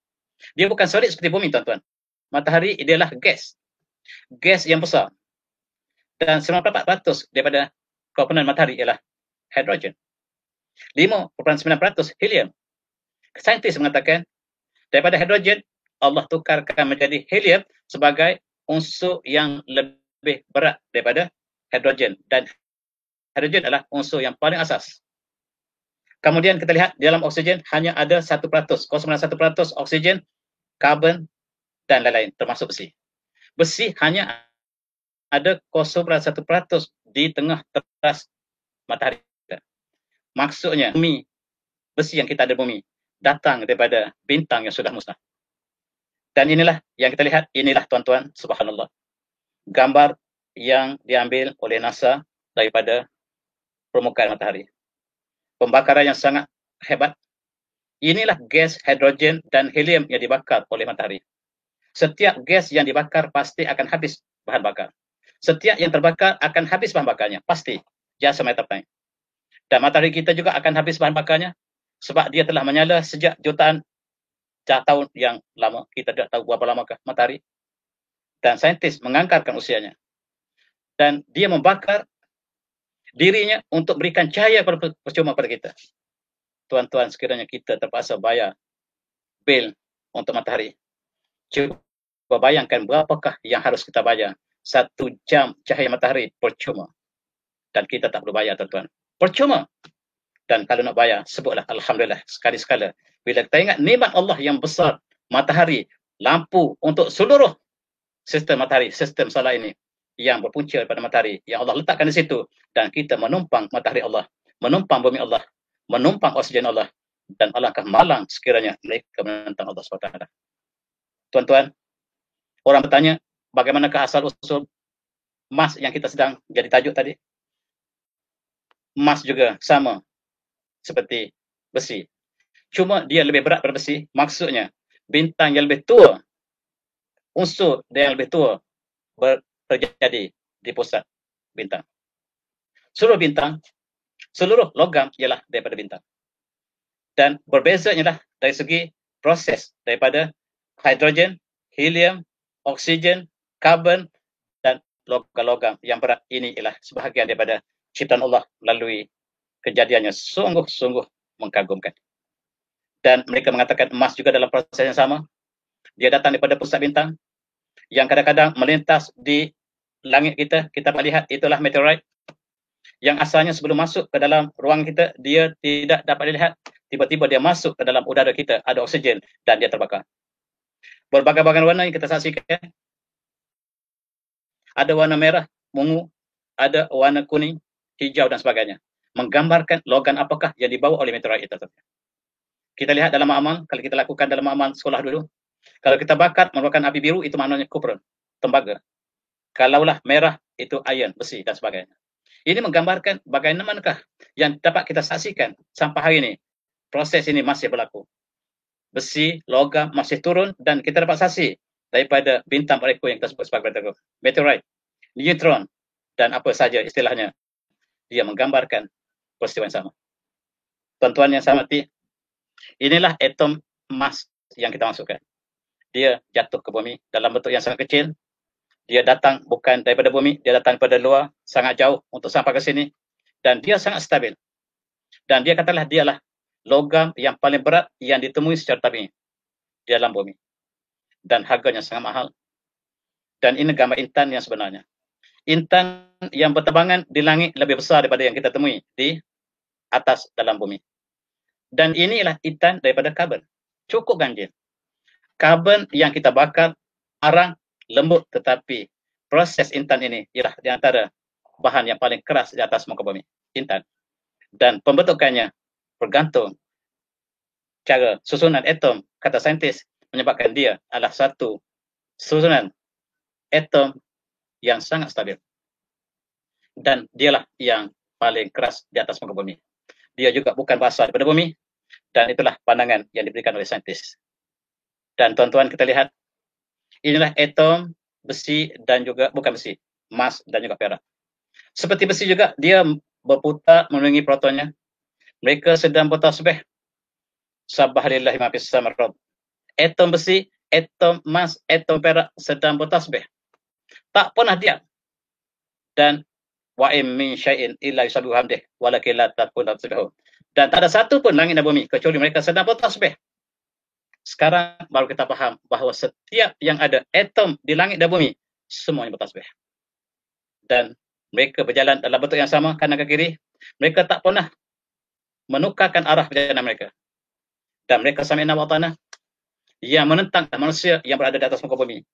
dia bukan solid seperti bumi, tuan-tuan. Matahari ialah gas. Gas yang besar. Dan 94% daripada komponen matahari ialah hidrogen. 5.9% helium. Saintis mengatakan, daripada hidrogen, Allah tukarkan menjadi helium sebagai unsur yang lebih berat daripada hidrogen. Dan hidrogen adalah unsur yang paling asas. Kemudian kita lihat di dalam oksigen hanya ada 1%, 0.1% oksigen, karbon dan lain-lain, termasuk besi. Besi hanya ada 0.1% di tengah teras matahari. Maksudnya, bumi, besi yang kita ada di bumi, datang daripada bintang yang sudah musnah. Dan inilah yang kita lihat, inilah tuan-tuan, subhanallah, gambar yang diambil oleh NASA daripada permukaan matahari. Pembakaran yang sangat hebat. Inilah gas hidrogen dan helium yang dibakar oleh matahari. Setiap gas yang dibakar pasti akan habis bahan bakar. Setiap yang terbakar akan habis bahan bakarnya, pasti. Just a matter of time. Dan matahari kita juga akan habis bahan bakarnya sebab dia telah menyala sejak jutaan tahun yang lama. Kita tidak tahu berapa lamakah matahari. Dan saintis mengangkarkan usianya. Dan dia membakar dirinya untuk berikan cahaya percuma pada kita. Tuan-tuan, sekiranya kita terpaksa bayar bil untuk matahari, cuba bayangkan berapakah yang harus kita bayar. 1 jam cahaya matahari percuma. Dan kita tak perlu bayar, tuan-tuan. Percuma. Dan kalau nak bayar, sebutlah Alhamdulillah sekali-sekala. Bila kita ingat nikmat Allah yang besar, matahari, lampu untuk seluruh sistem matahari, sistem solar ini yang berpunca daripada matahari, yang Allah letakkan di situ, dan kita menumpang matahari Allah, menumpang bumi Allah, menumpang oksigen Allah, dan alangkah malang sekiranya mereka menentang Allah SWT. Tuan-tuan, orang bertanya, bagaimanakah asal-usul emas yang kita sedang jadi tajuk tadi? Emas juga sama seperti besi. Cuma dia lebih berat daripada besi, maksudnya bintang yang lebih tua, unsur yang lebih tua terjadi di pusat bintang. Seluruh bintang, seluruh logam ialah daripada bintang. Dan berbezanya lah dari segi proses daripada hidrogen, helium, oksigen, karbon dan logam-logam yang berat ini ialah sebahagian daripada ciptaan Allah melalui kejadiannya sungguh-sungguh mengagumkan. Dan mereka mengatakan emas juga dalam proses yang sama. Dia datang daripada pusat bintang yang kadang-kadang melintas di langit kita. Kita dapat lihat itulah meteorit yang asalnya sebelum masuk ke dalam ruang kita, dia tidak dapat dilihat. Tiba-tiba dia masuk ke dalam udara kita, ada oksigen dan dia terbakar. Berbagai-bagai warna yang kita saksikan. Ada warna merah, ungu, ada warna kuning, hijau dan sebagainya. Menggambarkan logam apakah yang dibawa oleh meteorit itu. Kita lihat dalam amal, kalau kita lakukan dalam amal sekolah dulu, kalau kita bakar merupakan api biru, itu maknanya kupron, tembaga. Kalaulah merah, itu iron, besi dan sebagainya. Ini menggambarkan bagaimanakah yang dapat kita saksikan sampai hari ini. Proses ini masih berlaku. Besi, logam masih turun dan kita dapat saksi daripada bintang mereka yang kita sebut sebagai meteorit, neutron dan apa saja istilahnya. Dia menggambarkan peristiwa yang sama. Tuan-tuan yang saya hormati, inilah atom emas yang kita masukkan. Dia jatuh ke bumi dalam bentuk yang sangat kecil. Dia datang bukan daripada bumi, dia datang daripada luar, sangat jauh untuk sampai ke sini. Dan dia sangat stabil. Dan dia katalah dialah logam yang paling berat yang ditemui secara tabi'i di dalam bumi. Dan harganya sangat mahal. Dan ini gambar intan yang sebenarnya. Intan yang berterbangan di langit lebih besar daripada yang kita temui di atas dalam bumi. Dan inilah intan daripada karbon. Cukup ganjil. Karbon yang kita bakar arang, lembut, tetapi proses intan ini ialah di antara bahan yang paling keras di atas muka bumi. Intan. Dan pembentukannya bergantung cara susunan atom, kata saintis, menyebabkan dia adalah satu susunan atom yang sangat stabil. Dan dialah yang paling keras di atas muka bumi. Dia juga bukan berasal daripada bumi, dan itulah pandangan yang diberikan oleh saintis. Dan tuan-tuan kita lihat, inilah atom, besi dan juga, bukan besi, emas dan juga perak. Seperti besi juga, dia berputar mengelilingi protonnya. Mereka sedang bertasbih. Subhanallahi ma fis samawati. Atom besi, atom emas, atom perak sedang bertasbih. Tak pernah diam. Dan wa min syai'in illa yusabbihu hamdih walakin la tafqahuna tasbihahum. Dan tak ada satu pun langit dan bumi kecuali mereka sedang bertasbih. Sekarang baru kita faham bahawa setiap yang ada atom di langit dan bumi semuanya bertasbih. Dan mereka berjalan dalam bentuk yang sama kanan ke kiri. Mereka tak pernah menukarkan arah perjalanan mereka. Dan mereka sami'na wa ata'na yang menentang manusia yang berada di atas muka bumi.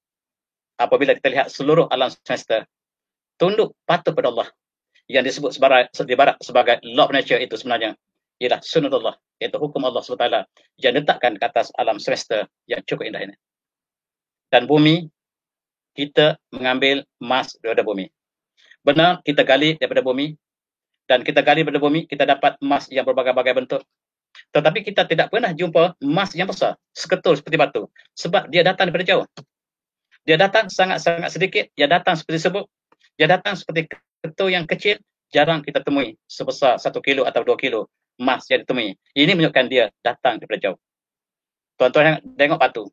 Apabila kita lihat seluruh alam semesta tunduk patuh pada Allah, yang disebut di barat sebagai law of nature, itu sebenarnya ialah sunnatullah, iaitu hukum Allah SWT yang letakkan ke atas alam semesta yang cukup indah ini. Dan bumi, kita mengambil emas daripada bumi. Benar, kita gali daripada bumi, dan kita gali daripada bumi, kita dapat emas yang berbagai-bagai bentuk. Tetapi kita tidak pernah jumpa emas yang besar, seketul seperti batu. Sebab dia datang daripada jauh. Dia datang sangat-sangat sedikit, dia datang seperti sebut, dia datang seperti ketul yang kecil, jarang kita temui sebesar 1 kilo atau 2 kilo emas yang ditemui. Ini menunjukkan dia datang daripada jauh. Tuan-tuan tengok batu.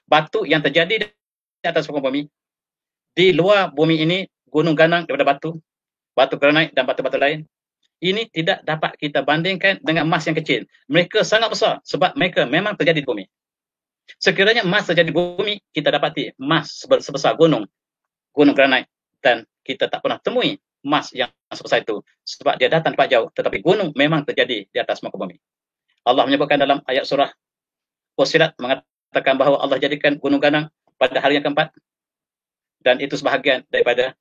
Batu yang terjadi di atas muka bumi, di luar bumi ini, gunung ganang daripada batu, batu granit dan batu-batu lain. Ini tidak dapat kita bandingkan dengan emas yang kecil. Mereka sangat besar sebab mereka memang terjadi di bumi. Sekiranya emas terjadi di bumi, kita dapati emas sebesar gunung granit, dan kita tak pernah temui emas yang sebesar itu, sebab dia datang tempat jauh, tetapi gunung memang terjadi di atas muka bumi. Allah menyebutkan dalam ayat surah Fussilat mengatakan bahawa Allah jadikan gunung ganang pada hari yang keempat, dan itu sebahagian daripada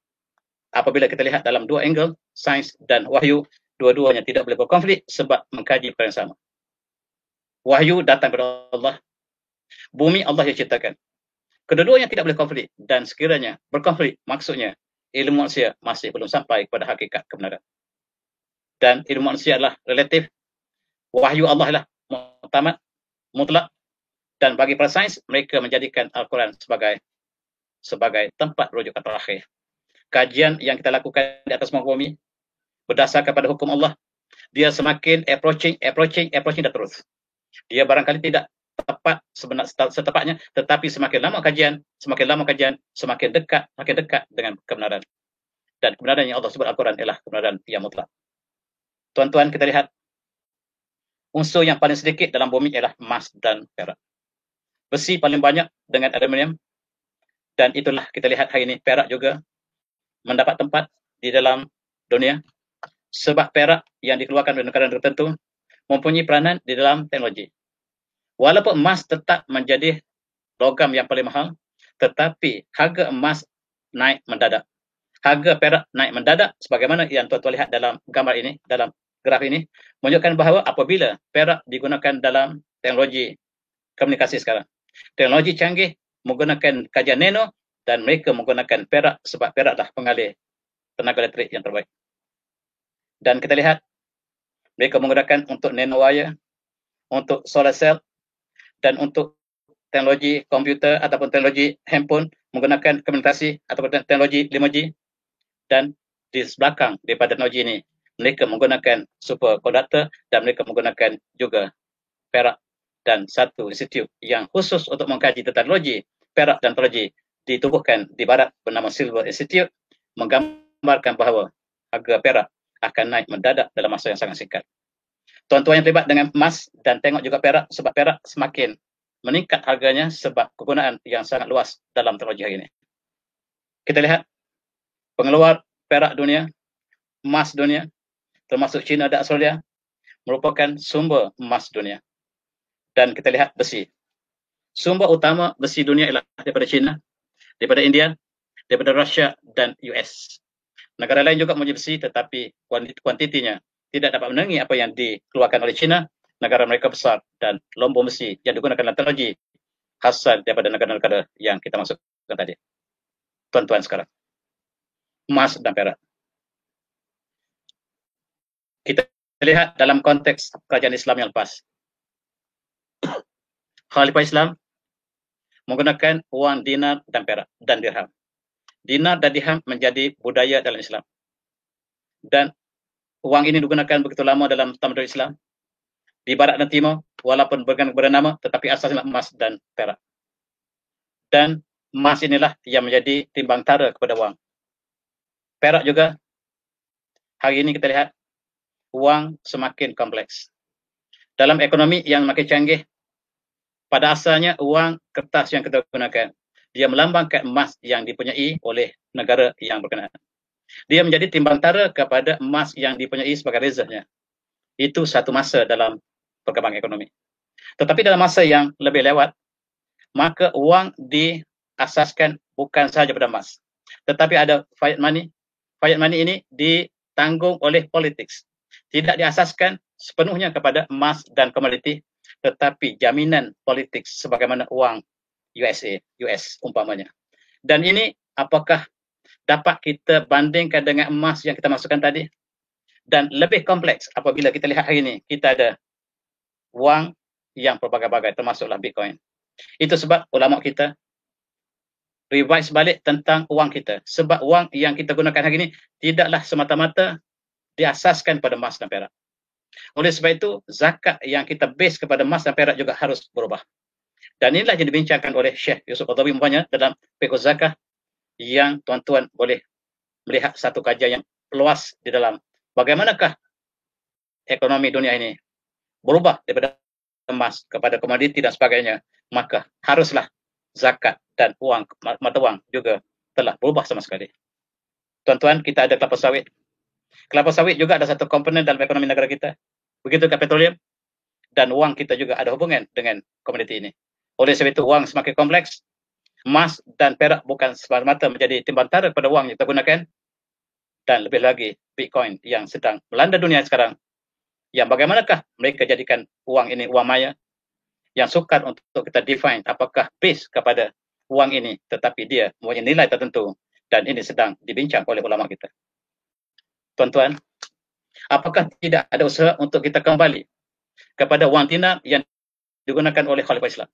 apabila kita lihat dalam dua angle, sains dan wahyu, dua-duanya tidak boleh berkonflik sebab mengkaji perkara yang sama. Wahyu datang daripada Allah, bumi Allah yang ciptakan. Kedua-duanya tidak boleh konflik, dan sekiranya berkonflik, maksudnya ilmu manusia masih belum sampai kepada hakikat kebenaran. Dan ilmu manusia adalah relatif, wahyu Allah adalah muktamad, mutlak, dan bagi para sains, mereka menjadikan Al-Quran sebagai tempat rujukan terakhir. Kajian yang kita lakukan di atas muka bumi berdasarkan pada hukum Allah, dia semakin approaching dan terus. Dia barangkali tidak tepat setepatnya, tetapi semakin lama kajian, semakin dekat dengan kebenaran. Dan kebenaran yang Allah sebut Al-Quran ialah kebenaran yang mutlak. Tuan-tuan, kita lihat unsur yang paling sedikit dalam bumi ialah emas dan perak. Besi paling banyak dengan aluminium, dan itulah kita lihat hari ini perak juga mendapat tempat di dalam dunia, sebab perak yang dikeluarkan oleh negara tertentu mempunyai peranan di dalam teknologi. Walaupun emas tetap menjadi logam yang paling mahal, tetapi harga emas naik mendadak. Harga perak naik mendadak, sebagaimana yang tuan-tuan lihat dalam gambar ini, dalam graf ini, menunjukkan bahawa apabila perak digunakan dalam teknologi komunikasi sekarang, teknologi canggih menggunakan kajian nano, dan mereka menggunakan perak sebab perak adalah pengalih tenaga elektrik yang terbaik. Dan kita lihat mereka menggunakan untuk nanowire, untuk solar cell, dan untuk teknologi komputer ataupun teknologi handphone menggunakan komunikasi ataupun teknologi 5G. Dan di belakang daripada teknologi ini, mereka menggunakan superconductor, dan mereka menggunakan juga perak, dan satu institut yang khusus untuk mengkaji teknologi perak dan teknologi ditubuhkan di barat bernama Silver Institute, menggambarkan bahawa harga perak akan naik mendadak dalam masa yang sangat singkat. Tuan-tuan yang terlibat dengan emas dan tengok juga perak, sebab perak semakin meningkat harganya sebab kegunaan yang sangat luas dalam teknologi hari ini. Kita lihat pengeluar perak dunia, emas dunia, termasuk China dan Australia, merupakan sumber emas dunia. Dan kita lihat besi. Sumber utama besi dunia ialah daripada China, daripada India, daripada Rusia dan US. Negara lain juga mempunyai besi, tetapi kuantitinya tidak dapat menandingi apa yang dikeluarkan oleh China, negara mereka besar, dan lombong besi yang digunakan dalam teknologi hasil daripada negara-negara yang kita maksudkan tadi. Tuan-tuan sekarang, emas dan perak. Kita lihat dalam konteks kerajaan Islam yang lepas. Khalifah Islam menggunakan wang dinar dan perak dan dirham. Dinar dan dirham menjadi budaya dalam Islam. Dan wang ini digunakan begitu lama dalam tamadun Islam. Di barat dan timur, walaupun bernama, tetapi asalnya emas dan perak. Dan emas inilah yang menjadi timbang tara kepada wang. Perak juga, hari ini kita lihat, wang semakin kompleks. Dalam ekonomi yang makin canggih, pada asalnya wang kertas yang kita gunakan, dia melambangkan emas yang dipunyai oleh negara yang berkenaan. Dia menjadi timbang tara kepada emas yang dipunyai sebagai rezervnya. Itu satu masa dalam perkembangan ekonomi. Tetapi dalam masa yang lebih lewat, maka wang diasaskan bukan sahaja pada emas, tetapi ada fiat money. Fiat money ini ditanggung oleh politik. Tidak diasaskan sepenuhnya kepada emas dan komoditi, tetapi jaminan politik sebagaimana uang US umpamanya. Dan ini apakah dapat kita bandingkan dengan emas yang kita masukkan tadi? Dan lebih kompleks apabila kita lihat hari ini, kita ada wang yang berbagai-bagai, termasuklah Bitcoin. Itu sebab ulama kita revise balik tentang wang kita. Sebab wang yang kita gunakan hari ini tidaklah semata-mata diasaskan pada emas dan perak. Oleh sebab itu, zakat yang kita base kepada emas dan perak juga harus berubah. Dan inilah yang dibincangkan oleh Syekh Yusuf Qaradawi umpamanya dalam Fiqh Zakah, yang tuan-tuan boleh melihat satu kajian yang luas di dalam bagaimanakah ekonomi dunia ini berubah daripada emas kepada komoditi dan sebagainya. Maka haruslah zakat dan mata wang juga telah berubah sama sekali. Tuan-tuan, kita ada kelapa sawit. Kelapa sawit juga ada satu komponen dalam ekonomi negara kita. Begitu ke petroleum. Dan wang kita juga ada hubungan dengan komoditi ini. Oleh sebab itu, wang semakin kompleks. Emas dan perak bukan semata-mata menjadi timbang tara pada wang yang kita gunakan. Dan lebih lagi, Bitcoin yang sedang melanda dunia sekarang. Yang bagaimanakah mereka jadikan wang ini wang maya? Yang sukar untuk kita define apakah base kepada wang ini. Tetapi dia mempunyai nilai tertentu. Dan ini sedang dibincang oleh ulama kita. Tuan-tuan, apakah tidak ada usaha untuk kita kembali kepada wang dinar yang digunakan oleh Khalifah Islam?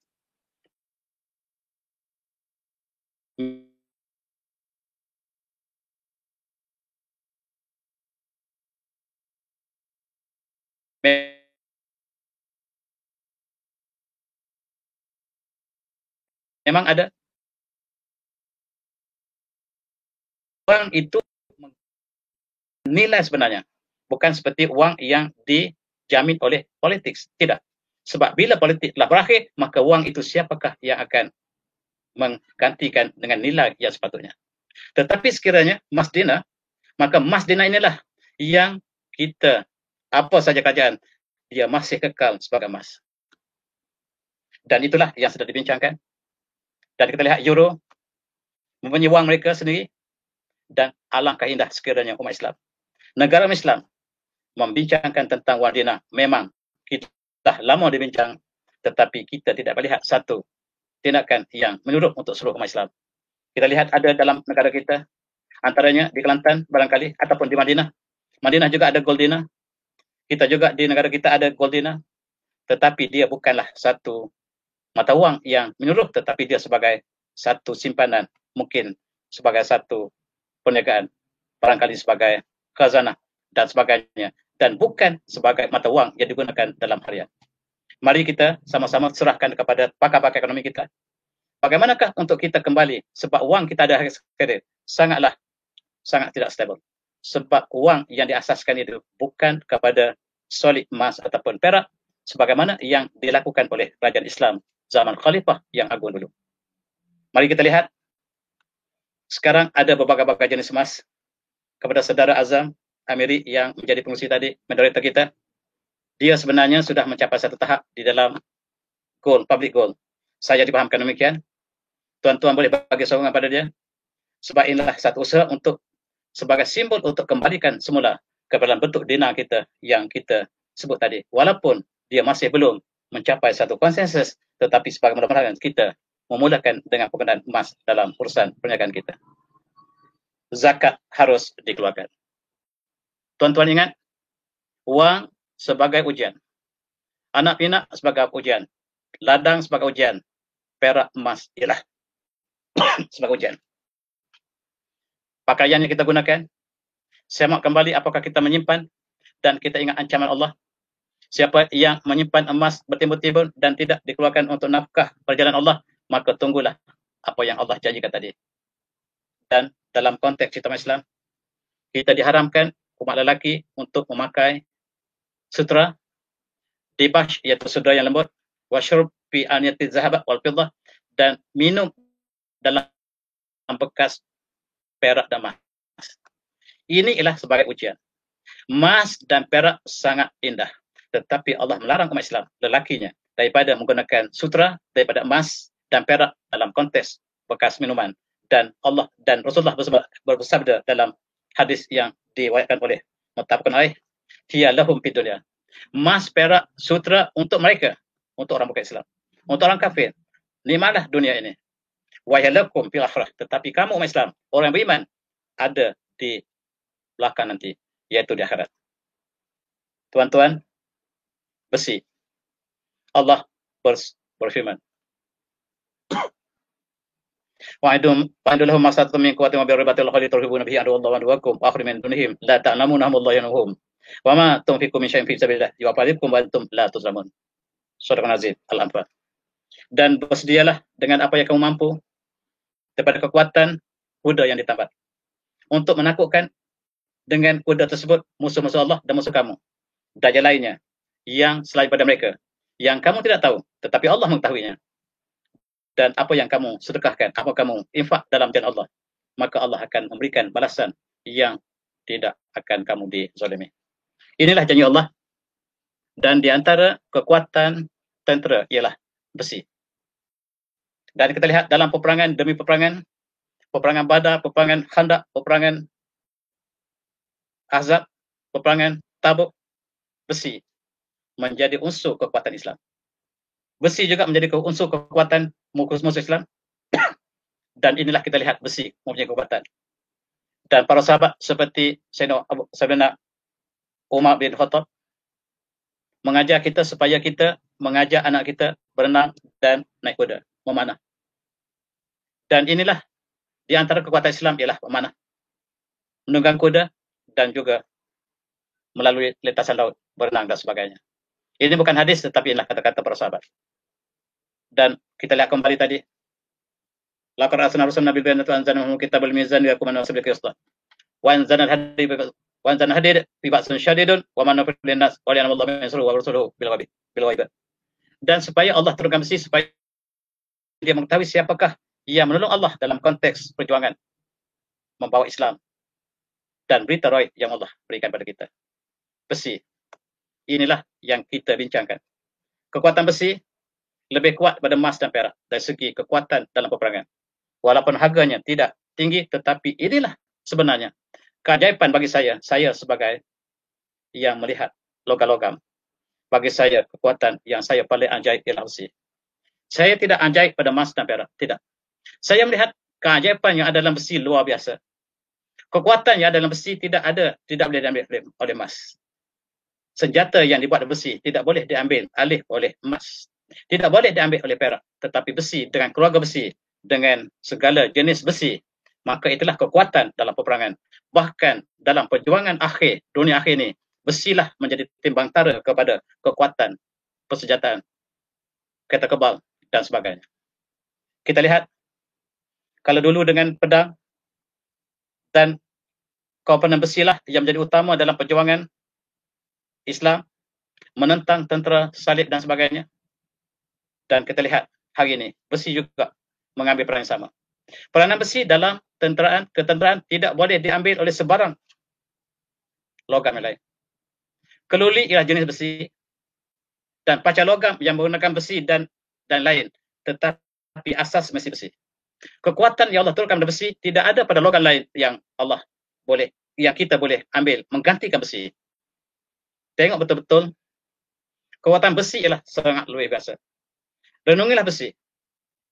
Memang ada. Wang itu nilai sebenarnya. Bukan seperti uang yang dijamin oleh politik. Tidak. Sebab bila politik telah berakhir, maka wang itu siapakah yang akan menggantikan dengan nilai yang sepatutnya. Tetapi sekiranya emas dinar, maka emas dinar inilah yang kita, apa saja kerajaan, dia masih kekal sebagai emas. Dan itulah yang sedang dibincangkan. Dan kita lihat euro mempunyai wang mereka sendiri. Dan alangkah indah sekiranya umat Islam, negara Islam, membincangkan tentang wang dinar. Memang kita dah lama dibincang, tetapi kita tidak melihat satu tindakan yang menyeluruh untuk seluruh umat Islam. Kita lihat ada dalam negara kita, antaranya di Kelantan barangkali, ataupun di Madinah. Madinah juga ada gold dinar. Kita juga di negara kita ada gold dinar. Tetapi dia bukanlah satu mata wang yang menyeluruh, tetapi dia sebagai satu simpanan, mungkin sebagai satu perniagaan, barangkali sebagai khazanah dan sebagainya, dan bukan sebagai mata wang yang digunakan dalam harian. Mari kita sama-sama serahkan kepada pakar-pakar ekonomi kita. Bagaimanakah untuk kita kembali, sebab wang kita ada sekarang sangat tidak stabil. Sebab wang yang diasaskan itu bukan kepada solid emas ataupun perak, sebagaimana yang dilakukan oleh kerajaan Islam zaman Khalifah yang agung dulu. Mari kita lihat. Sekarang ada berbagai-bagai jenis emas. Kepada saudara Azam Amiri yang menjadi pengurusi tadi, moderator kita, dia sebenarnya sudah mencapai satu tahap di dalam gold, public gold. Saya dipahamkan demikian. Tuan-tuan boleh bagi sokongan pada dia. Sebab inilah satu usaha untuk sebagai simbol untuk kembalikan semula kepada bentuk dinar kita yang kita sebut tadi. Walaupun dia masih belum mencapai satu konsensus, tetapi sebagai mudah-mudahan kita memudahkan dengan penggunaan emas dalam urusan perniagaan kita. Zakat harus dikeluarkan. Tuan-tuan ingat, wang sebagai ujian, anak pinak sebagai ujian, ladang sebagai ujian, perak emas ialah sebagai ujian. Pakaian yang kita gunakan, semak kembali apakah kita menyimpan dan kita ingat ancaman Allah. Siapa yang menyimpan emas bertimbun-timbun dan tidak dikeluarkan untuk nafkah perjalanan Allah, maka tunggulah apa yang Allah janjikan tadi. Dan dalam konteks kita Islam, kita diharamkan umat lelaki untuk memakai sutra dibash, iaitu sutra yang lembut, wasyurb fi aniyati zahab wal fiddah, dan minum dalam bekas perak dan emas. Ini ialah sebagai ujian. Emas dan perak sangat indah, tetapi Allah melarang umat Islam, lelakinya, daripada menggunakan sutra, daripada emas dan perak dalam konteks bekas minuman. Dan Allah dan Rasulullah bersabda dalam hadis yang diriwayatkan oleh muttafaqun alaih, hiya lahum fid dunya. Emas, perak, sutra untuk mereka, untuk orang bukan Islam, untuk orang kafir. Nikmatlah dunia ini. Wa yalakum fil akhirah. Tetapi kamu umat Islam, orang beriman, ada di belakang nanti, yaitu di akhirat. Tuan-tuan, besi. Allah berfirman, wa'idum lahum masatum min quwwatin wa bi ribatil khali turhibuna bihi aduwallahu wa aduwakum wa akhri min dunihim la ta'lamunahum Allahu yanuhum wa ma tunfiqu min syai'in fi sabilillah yuwaffikum wa antum la tuzlamun. Surah An-Nazil Al-Anfal. Dan bersedialah dengan apa yang kamu mampu daripada kekuatan kuda yang ditambah, untuk menakutkan dengan kuda tersebut musuh-musuh Allah dan musuh kamu, dajjal lainnya yang selain pada mereka, yang kamu tidak tahu, tetapi Allah mengetahuinya. Dan apa yang kamu sedekahkan, apa kamu infak dalam jalan Allah, maka Allah akan memberikan balasan yang tidak akan kamu dizalimi. Inilah janji Allah. Dan di antara kekuatan tentera ialah besi. Dan kita lihat dalam peperangan demi peperangan, peperangan Badar, peperangan Khandaq, peperangan Ahzab, peperangan Tabuk, besi menjadi unsur kekuatan Islam. Besi juga menjadi unsur kekuatan musuh Islam. Dan inilah kita lihat besi mempunyai kekuatan. Dan para sahabat seperti Sayyidina Umar bin Khattab mengajar kita supaya kita mengajar anak kita berenang dan naik kuda, memanah. Dan inilah di antara kekuatan Islam ialah memanah, menunggang kuda, dan juga melalui lintasan laut, berenang dan sebagainya. Ini bukan hadis, tetapi inilah kata-kata para sahabat. Dan kita lihat kembali tadi, laqad arsalna rusulana bil bayyinati wa anzalna ma'ahum kitabal mizan liyahkuma an-nasu bil qist. Wa anzalna al-hadid fi ba'sin syadidun wa manafa'u lin-nas wa liya'lamu Allahu man yansuruhu wa rasuluhu bil ghaib. Dan supaya Allah turunkan besi supaya dia mengetahui siapakah yang menolong Allah dalam konteks perjuangan membawa Islam dan berita roid yang Allah berikan pada kita. Besi. Inilah yang kita bincangkan. Kekuatan besi lebih kuat pada emas dan perak dari segi kekuatan dalam peperangan. Walaupun harganya tidak tinggi, tetapi inilah sebenarnya keajaiban bagi saya sebagai yang melihat logam-logam. Bagi saya, kekuatan yang saya paling ajaib ialah besi. Saya tidak ajaib pada emas dan perak, tidak. Saya melihat keajaiban yang ada dalam besi luar biasa. Kekuatan yang ada dalam besi tidak boleh diambil oleh emas. Senjata yang dibuat dari besi tidak boleh diambil alih oleh emas. Tidak boleh diambil oleh perak, tetapi besi dengan keluarga besi, dengan segala jenis besi, maka itulah kekuatan dalam peperangan. Bahkan dalam perjuangan akhir, dunia akhir ini, besilah menjadi timbang tara kepada kekuatan persenjataan, kereta kebal dan sebagainya. Kita lihat, kalau dulu dengan pedang dan komponen besilah yang menjadi utama dalam perjuangan Islam, menentang tentera salib dan sebagainya. Dan kita lihat hari ini, besi juga mengambil peran yang sama. Peranan besi dalam ketenteraan tidak boleh diambil oleh sebarang logam yang lain. Keluli ialah jenis besi, dan pacar logam yang menggunakan besi dan lain, tetapi asas mesti besi. Kekuatan yang Allah turunkan pada besi tidak ada pada logam lain yang kita boleh ambil menggantikan besi. Tengok betul-betul, kekuatan besi ialah sangat luar biasa. Renungilah besi.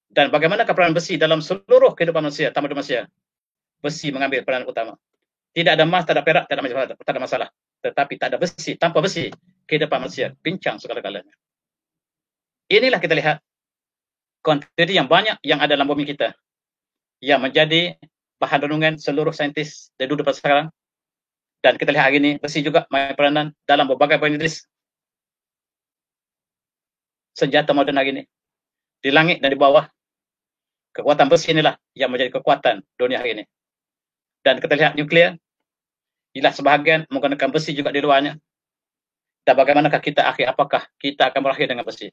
Dan bagaimana peran besi dalam seluruh kehidupan manusia, tamadun manusia. Besi mengambil peran utama. Tidak ada emas, tak ada perak, tak ada masalah. Tetapi tak ada besi, tanpa besi, kehidupan manusia pincang segala-galanya. Inilah kita lihat kuantiti yang banyak yang ada dalam bumi kita, yang menjadi bahan renungan seluruh saintis dari dulu sampai sekarang. Dan kita lihat hari ini, besi juga main peranan dalam berbagai jenis senjata moden hari ini. Di langit dan di bawah, kekuatan besi inilah yang menjadi kekuatan dunia hari ini. Dan kita lihat nuklear, ialah sebahagian menggunakan besi juga di luarnya. Dan bagaimanakah kita akhir, apakah kita akan berakhir dengan besi?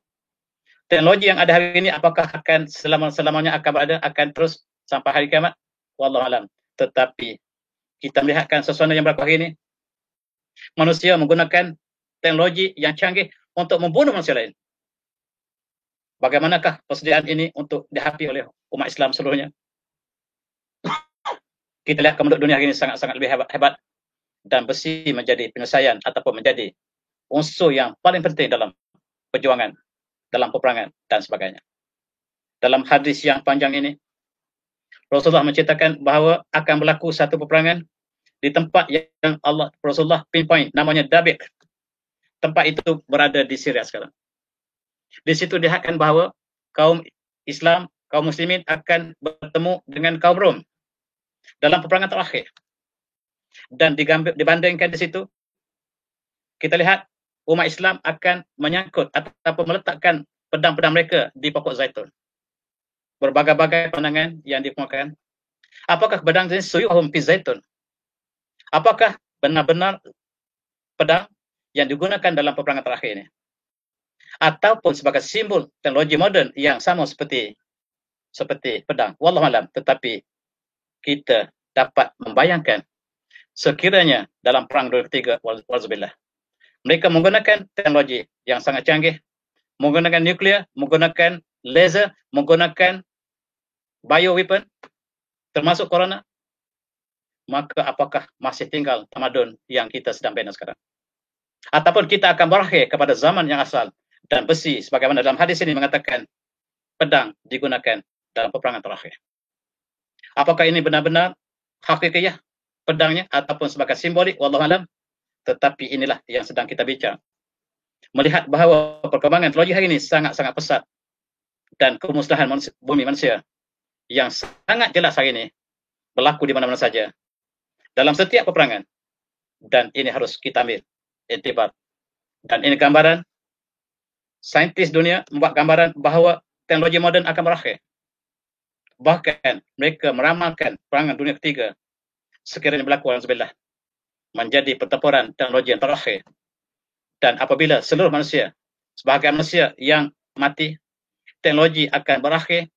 Teknologi yang ada hari ini, apakah akan selamanya akan berada, akan terus sampai hari kiamat? Wallahualam. Tetapi kita melihatkan sesuatu yang berlaku hari ini, manusia menggunakan teknologi yang canggih untuk membunuh manusia lain. Bagaimanakah persediaan ini untuk dihadapi oleh umat Islam seluruhnya? Kita lihat penduduk dunia hari ini sangat-sangat lebih hebat, dan besi menjadi penyelesaian ataupun menjadi unsur yang paling penting dalam perjuangan, dalam peperangan dan sebagainya. Dalam hadis yang panjang ini, Rasulullah menceritakan bahawa akan berlaku satu peperangan di tempat yang Rasulullah pinpoint, namanya Dabik. Tempat itu berada di Syria sekarang. Di situ dilihatkan bahawa kaum Islam, kaum muslimin akan bertemu dengan kaum Rom dalam peperangan terakhir. Dan dibandingkan di situ, kita lihat umat Islam akan menyangkut ataupun meletakkan pedang-pedang mereka di pokok zaitun. Berbagai-bagai pandangan yang dikemukakan. Apakah pedang jenis suyuhum fi zaitun? Apakah benar-benar pedang yang digunakan dalam peperangan terakhir ini? Ataupun sebagai simbol teknologi moden yang sama seperti pedang. Wallahualam. Tetapi kita dapat membayangkan sekiranya dalam perang dunia ketiga, walzubillah, mereka menggunakan teknologi yang sangat canggih, menggunakan nuklear, menggunakan laser, menggunakan bioweapon, termasuk corona, maka apakah masih tinggal tamadun yang kita sedang bina sekarang? Ataupun kita akan berakhir kepada zaman yang asal, dan besi sebagaimana dalam hadis ini mengatakan pedang digunakan dalam peperangan terakhir. Apakah ini benar-benar hakikiyah pedangnya ataupun sebagai simbolik, wallahu alam? Tetapi inilah yang sedang kita bincang. Melihat bahawa perkembangan teknologi hari ini sangat-sangat pesat dan kemusnahan bumi manusia yang sangat jelas hari ini berlaku di mana-mana saja dalam setiap peperangan, dan ini harus kita ambil iktibar. Dan ini gambaran saintis dunia membuat gambaran bahawa teknologi moden akan berakhir. Bahkan mereka meramalkan perangan dunia ketiga sekiranya berlaku, alhamdulillah, menjadi pertempuran teknologi yang terakhir. Dan apabila seluruh manusia, sebahagian manusia yang mati, teknologi akan berakhir,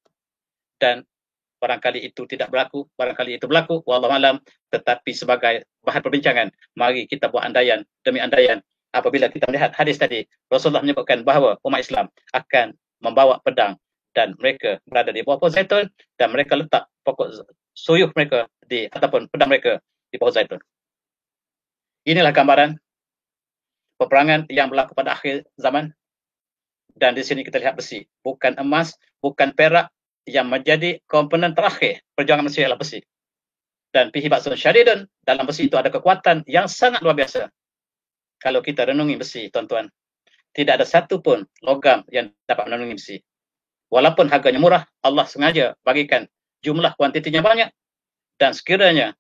dan barangkali itu tidak berlaku, barangkali itu berlaku, wallahu alam. Tetapi sebagai bahan perbincangan, mari kita buat andaian demi andaian. Apabila kita melihat hadis tadi, Rasulullah menyebutkan bahawa umat Islam akan membawa pedang, dan mereka berada di bawah pohon zaitun, dan mereka letak pokok suyuh mereka ataupun pedang mereka di pohon zaitun. Inilah gambaran peperangan yang berlaku pada akhir zaman. Dan di sini kita lihat besi, bukan emas, bukan perak, yang menjadi komponen terakhir perjuangan manusia ialah besi. Dan fihi ba'sun syadidun, dalam besi itu ada kekuatan yang sangat luar biasa. Kalau kita renungi besi, tuan-tuan, tidak ada satu pun logam yang dapat menandingi besi. Walaupun harganya murah, Allah sengaja bagikan jumlah kuantitinya banyak, dan sekiranya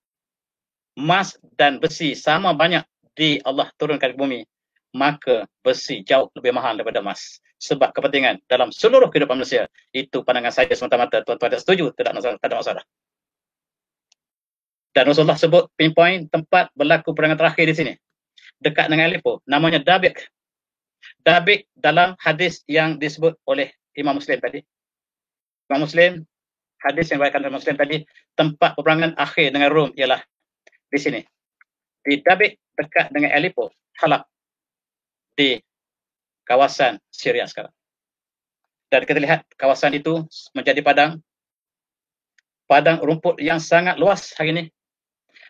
emas dan besi sama banyak di Allah turunkan ke bumi, maka besi jauh lebih mahal daripada emas. Sebab kepentingan dalam seluruh kehidupan manusia. Itu pandangan saya semata-mata. Tuan-tuan tidak setuju, tidak ada masalah. Dan Rasulullah sebut pinpoint tempat berlaku perangan terakhir di sini, dekat dengan Aleppo, namanya Dabik. Dabik dalam hadis yang disebut oleh Imam Muslim tadi. Imam Muslim, hadis yang diriwayatkan oleh Muslim tadi, tempat peperangan akhir dengan Rom ialah di sini, di Dabik, dekat dengan Aleppo, Halab, di kawasan Syria sekarang. Dan kita lihat kawasan itu menjadi padang rumput yang sangat luas hari ini.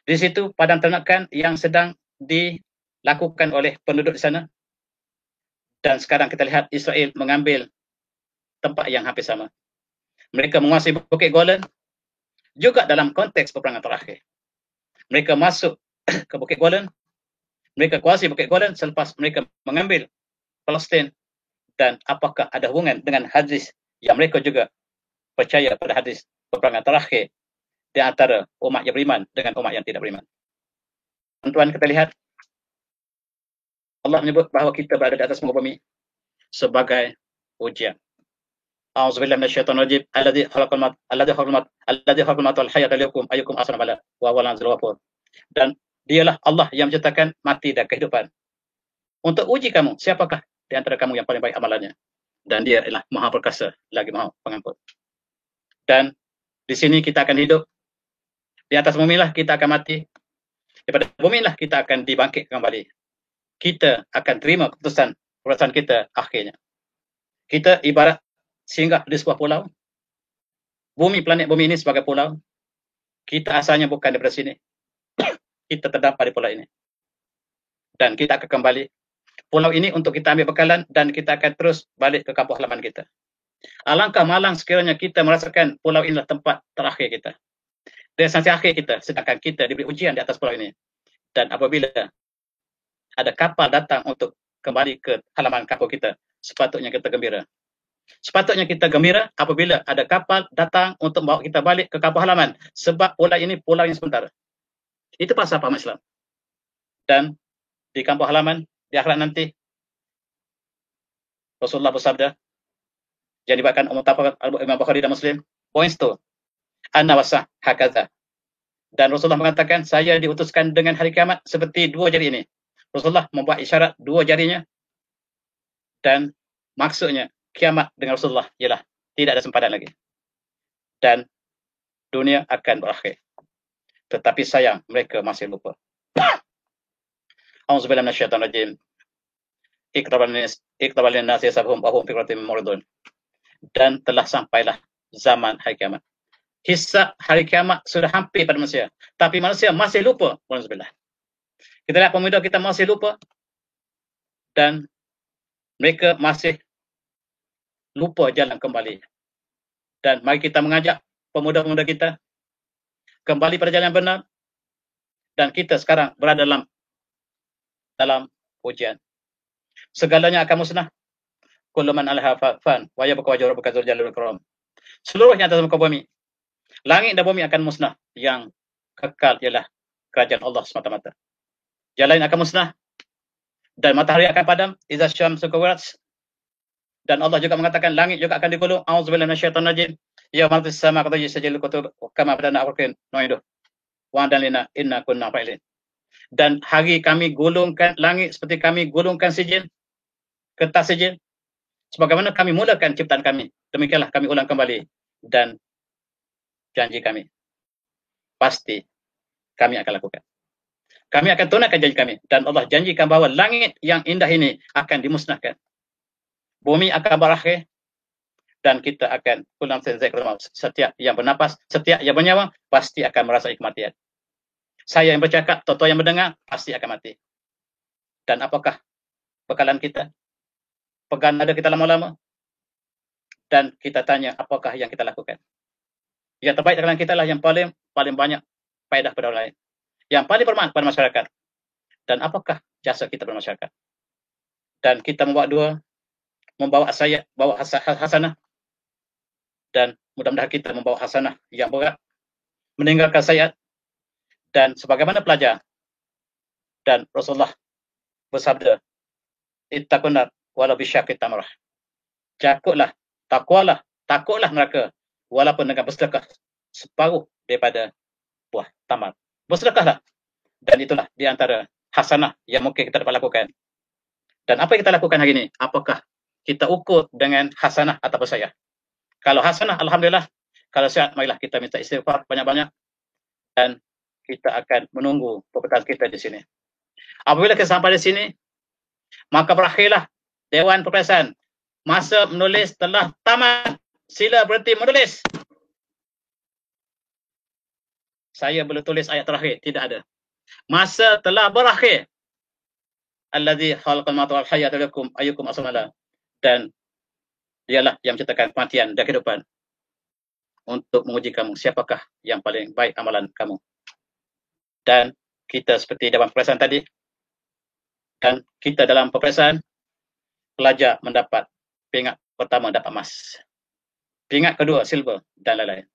Di situ padang ternakan yang sedang dilakukan oleh penduduk di sana. Dan sekarang kita lihat Israel mengambil tempat yang hampir sama. Mereka menguasai Bukit Golan juga dalam konteks peperangan terakhir. Mereka masuk ke Bukit Golan, mereka kuasai Bukit Golan selepas mereka mengambil Palestin. Dan apakah ada hubungan dengan hadis yang mereka juga percaya pada hadis peperangan terakhir di antara umat yang beriman dengan umat yang tidak beriman? Tuan-tuan, kita lihat Allah menyebut bahawa kita berada di atas muka bumi sebagai ujian. A'udzubillahi minasyaitonir rajim. Alladzi khalaqal mauta wal hayata liyabluwakum ayyukum ahsanu amala wa huwal azizul ghafur. Dan dialah Allah yang menciptakan mati dan kehidupan untuk uji kamu, siapakah di antara kamu yang paling baik amalannya. Dan dia adalah Maha Perkasa lagi Maha Pengampun. Dan di sini kita akan hidup, di atas bumi lah kita akan mati, daripada bumi lah kita akan dibangkit kembali. Kita akan terima keputusan kita akhirnya. Kita ibarat singgah di sebuah pulau. Planet bumi ini sebagai pulau. Kita asalnya bukan daripada sini. Kita terdampar di pulau ini. Dan kita akan kembali pulau ini untuk kita ambil bekalan, dan kita akan terus balik ke kampung halaman kita. Alangkah malang sekiranya kita merasakan pulau inilah tempat terakhir kita, destinasi akhir kita, sedangkan kita diberi ujian di atas pulau ini. Dan apabila ada kapal datang untuk kembali ke halaman kampung kita, sepatutnya kita gembira. Sepatutnya kita gembira apabila ada kapal datang untuk membawa kita balik ke kampung halaman, sebab pulau ini pulau yang sementara. Itu pasal paham Islam. Dan di kampung halaman di akhirat nanti, Rasulullah bersabda, yang dibawakan Imam Bukhari dan Muslim, points tu, ana wasah hakadha. Dan Rasulullah mengatakan, saya diutuskan dengan hari kiamat seperti dua jari ini. Rasulullah membuat isyarat dua jarinya, dan maksudnya kiamat dengan Rasulullah ialah tidak ada sempadan lagi, dan dunia akan berakhir. Tetapi sayang, mereka masih lupa. A'udzubillahi minasyaitonir rajim. Iqtabal nas yasabhum wa hum fi ghaflatin muridun. Dan telah sampailah zaman hari kiamat. Hisab hari kiamat sudah hampir pada manusia, tapi manusia masih lupa. Alhamdulillah. Kita lihat pemuda kita masih lupa, dan mereka masih lupa jalan kembali. Dan mari kita mengajak pemuda-pemuda kita kembali pada jalan yang benar. Dan kita sekarang berada dalam ujian. Segalanya akan musnah. Kullu man 'alaiha fan wa yabqa wajhu rabbika dzul jalali wal ikram. Seluruhnya atas muka bumi, langit dan bumi akan musnah. Yang kekal ialah kerajaan Allah semata-mata. Yang lain akan musnah, dan matahari akan padam. Idza syamsu kuwirat. Dan Allah juga mengatakan langit juga akan digulung. A'udzubillahi minasyaitonir rajim. Ya man fis sama qad yasjilul kutub kama badana awqin noidu. Wa dalina inna kunna fa'ilin. Dan hari kami gulungkan langit seperti kami gulungkan sijil, kertas sijil. Sebagaimana kami mulakan ciptaan kami, demikianlah kami ulang kembali. Dan janji kami, pasti kami akan lakukan. Kami akan tunaikan janji kami. Dan Allah janjikan bahawa langit yang indah ini akan dimusnahkan. Bumi akan berakhir. Dan kita akan pulang setiap yang bernapas, setiap yang bernyawa, pasti akan merasai kematian. Saya yang bercakap, tua-tua yang mendengar, pasti akan mati. Dan apakah bekalan kita? Pegang nada kita lama-lama. Dan kita tanya, apakah yang kita lakukan? Yang terbaik dalam kita lah yang paling banyak faedah pada orang lain. Yang paling bermanfaat pada masyarakat. Dan apakah jasa kita pada masyarakat? Dan kita membawa saya, bawa hasanah. Dan mudah-mudahan kita membawa hasanah yang berat. Meninggalkan sayyi'at. Dan sebagaimana pelajar. Dan Rasulullah bersabda, ittaqunnar walau bisyaqit tamrah. Takutlah neraka walaupun dengan bersedekah separuh daripada buah tamar. Bersedekahlah. Dan itulah di antara hasanah yang mungkin kita dapat lakukan. Dan apa yang kita lakukan hari ini? Apakah kita ukur dengan hasanah atau sayyi'ah? Kalau hasanah, alhamdulillah. Kalau sayyi'at, marilah kita minta istighfar banyak-banyak. Dan kita akan menunggu pepetaan kita di sini. Apabila kita sampai di sini, maka berakhirlah Dewan Perpesaan. Masa menulis telah tamat. Sila berhenti menulis. Saya belum tulis ayat terakhir. Tidak ada. Masa telah berakhir. Alladzi khalaqal mauta wal hayata lakum ayyukum ahsanu amala. Dan dialah yang menciptakan kematian dan kehidupan untuk menguji kamu. Siapakah yang paling baik amalan kamu? Dan kita seperti dalam peperiksaan tadi. Dan kita dalam peperiksaan, pelajar mendapat peringkat pertama dapat emas. Peringkat kedua silver dan lain-lain.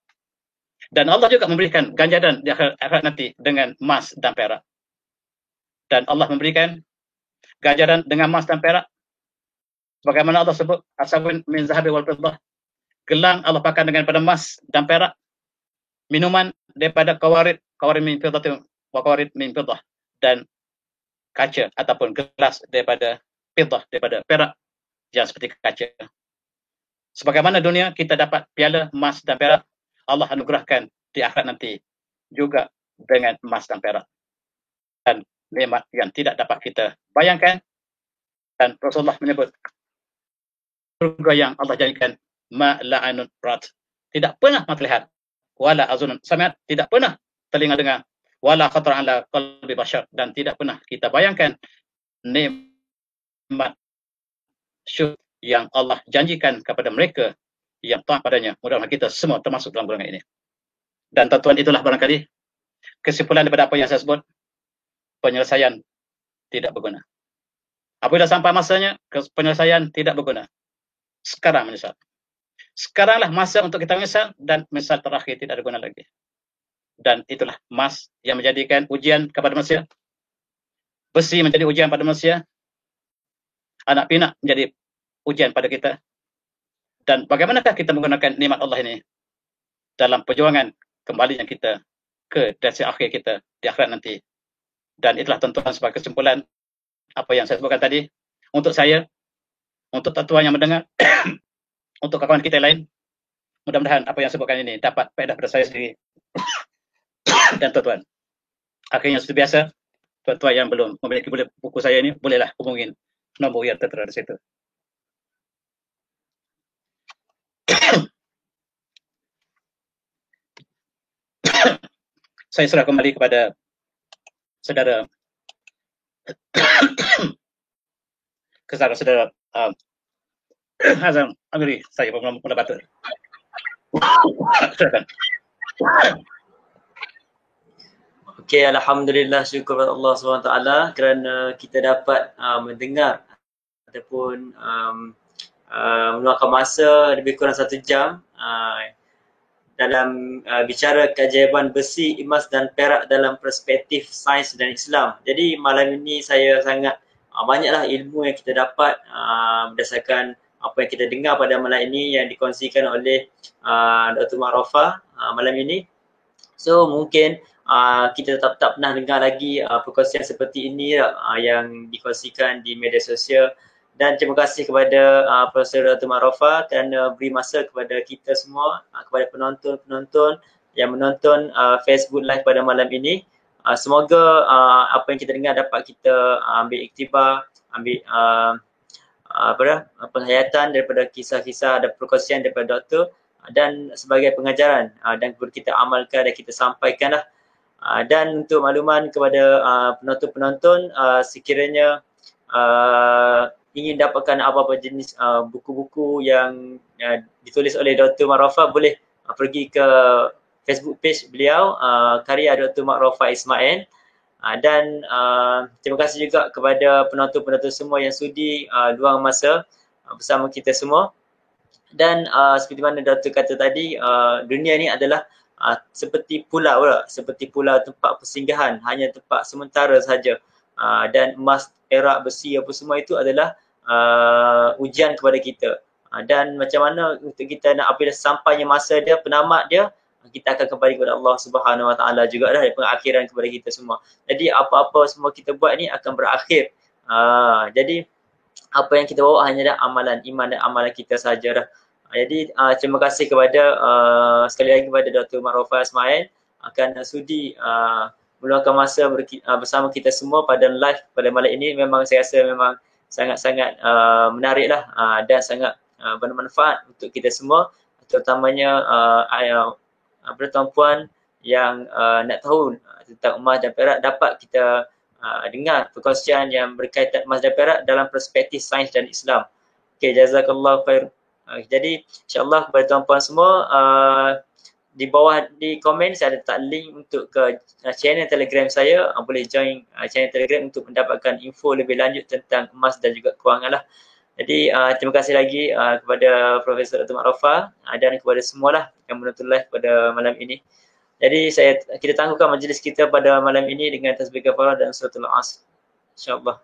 Dan Allah juga memberikan ganjaran di akhirat nanti dengan emas dan perak. Dan Allah memberikan ganjaran dengan emas dan perak. Bagaimana Allah sebut, asabun min zahabi wal fiddah. Gelang Allah pakai dengan pada emas dan perak. Minuman daripada kawarid min fiddah wa kawarid min fiddah. Dan kaca ataupun gelas daripada fiddah, daripada perak yang seperti kaca. Sebagaimana dunia kita dapat piala emas dan perak, Allah anugerahkan di akhirat nanti juga dengan emas dan perak. Dan nikmat yang tidak dapat kita bayangkan. Dan Rasulullah menyebut surga yang Allah jadikan ma'la'anun rat. Tidak pernah mata lihat. Wala azunun sami'at. Tidak pernah telinga dengar. Wala khatar ala qalbi bashar. Dan tidak pernah kita bayangkan nikmat syurga yang Allah janjikan kepada mereka yang taat padanya. Mudah-mudahan kita semua termasuk dalam golongan ini. Dan tuan-tuan, itulah barangkali kesimpulan daripada apa yang saya sebut. Penyelesaian tidak berguna. Apabila sampai masanya, penyelesaian tidak berguna. Sekarang menyesal. Sekaranglah masa untuk kita menyesal, dan menyesal terakhir tidak ada guna lagi. Dan itulah emas yang menjadikan ujian kepada manusia. Besi menjadi ujian pada manusia. Anak pinak menjadi ujian pada kita. Dan bagaimanakah kita menggunakan nikmat Allah ini dalam perjuangan kembalinya kita ke destinasi akhir kita di akhirat nanti. Dan itulah tuan-tuan sebagai kesimpulan apa yang saya sebutkan tadi. Untuk saya, untuk tuan-tuan yang mendengar, untuk kawan kita lain, mudah-mudahan apa yang saya sebutkan ini dapat faedah pada saya sendiri dan tuan-tuan. Akhirnya seperti biasa, tuan-tuan yang belum memiliki buku saya ini, bolehlah hubungin nombor yang tertera di situ. Saya serah kembali kepada saudara saudara Hazam Amiri. Saya mula batuk. Silakan. Okey, alhamdulillah, syukur kepada Allah SWT kerana kita dapat mendengar ataupun meluangkan masa lebih kurang 1 jam dalam bicara keajaiban besi, emas dan perak dalam perspektif sains dan Islam. Jadi malam ini saya sangat banyaklah ilmu yang kita dapat berdasarkan apa yang kita dengar pada malam ini yang dikongsikan oleh Dr. Ma'rufah malam ini. So mungkin kita tak pernah dengar lagi perkongsian seperti ini yang dikongsikan di media sosial. Dan terima kasih kepada Profesor Dr. Ma'rufah kerana beri masa kepada kita semua, kepada penonton-penonton yang menonton Facebook Live pada malam ini. Semoga apa yang kita dengar dapat kita ambil iktibar, ambil penghayatan daripada kisah-kisah dan perkongsian daripada doktor dan sebagai pengajaran dan kita amalkan dan kita sampaikanlah. Dan untuk makluman kepada penonton-penonton, sekiranya ingin dapatkan apa-apa jenis buku-buku yang ditulis oleh Dr. Ma'rufah, boleh pergi ke Facebook page beliau, karya Dr. Ma'rufah Ismail. Dan terima kasih juga kepada penonton-penonton semua yang sudi luang masa bersama kita semua. Dan seperti mana Dr. kata tadi, dunia ni adalah seperti pulau lah, seperti pulau tempat persinggahan, hanya tempat sementara sahaja. Dan emas, perak, besi apa semua itu adalah ujian kepada kita. Dan macam mana untuk kita nak apabila sampainya masa dia, penamat dia, kita akan kembali kepada Allah Subhanahu Wa Taala juga dah, pengakhiran kepada kita semua. Jadi apa-apa semua kita buat ni akan berakhir. Jadi apa yang kita bawa hanya amalan, iman dan amalan kita sahaja dah. Jadi terima kasih kepada sekali lagi kepada Dr. Ma'rufah Ismail akan sudi meluangkan masa bersama kita semua pada live pada malam ini. Memang saya rasa memang sangat-sangat menarik lah dan sangat bermanfaat untuk kita semua, terutamanya tuan-puan yang nak tahu tentang emas dan perak, dapat kita dengar perkongsian yang berkaitan emas dan perak dalam perspektif sains dan Islam. Okay, jazakallah khair. Jadi insyaAllah kepada tuan-puan semua, di bawah di komen saya ada letak link untuk ke channel Telegram saya. Boleh join channel Telegram untuk mendapatkan info lebih lanjut tentang emas dan juga kewangan lah. Jadi terima kasih lagi kepada Profesor Dr. Ma'rufah dan kepada semualah yang menonton live pada malam ini. Jadi kita tangguhkan majlis kita pada malam ini dengan tasbih kafarah dan suratul Asr, insyaAllah.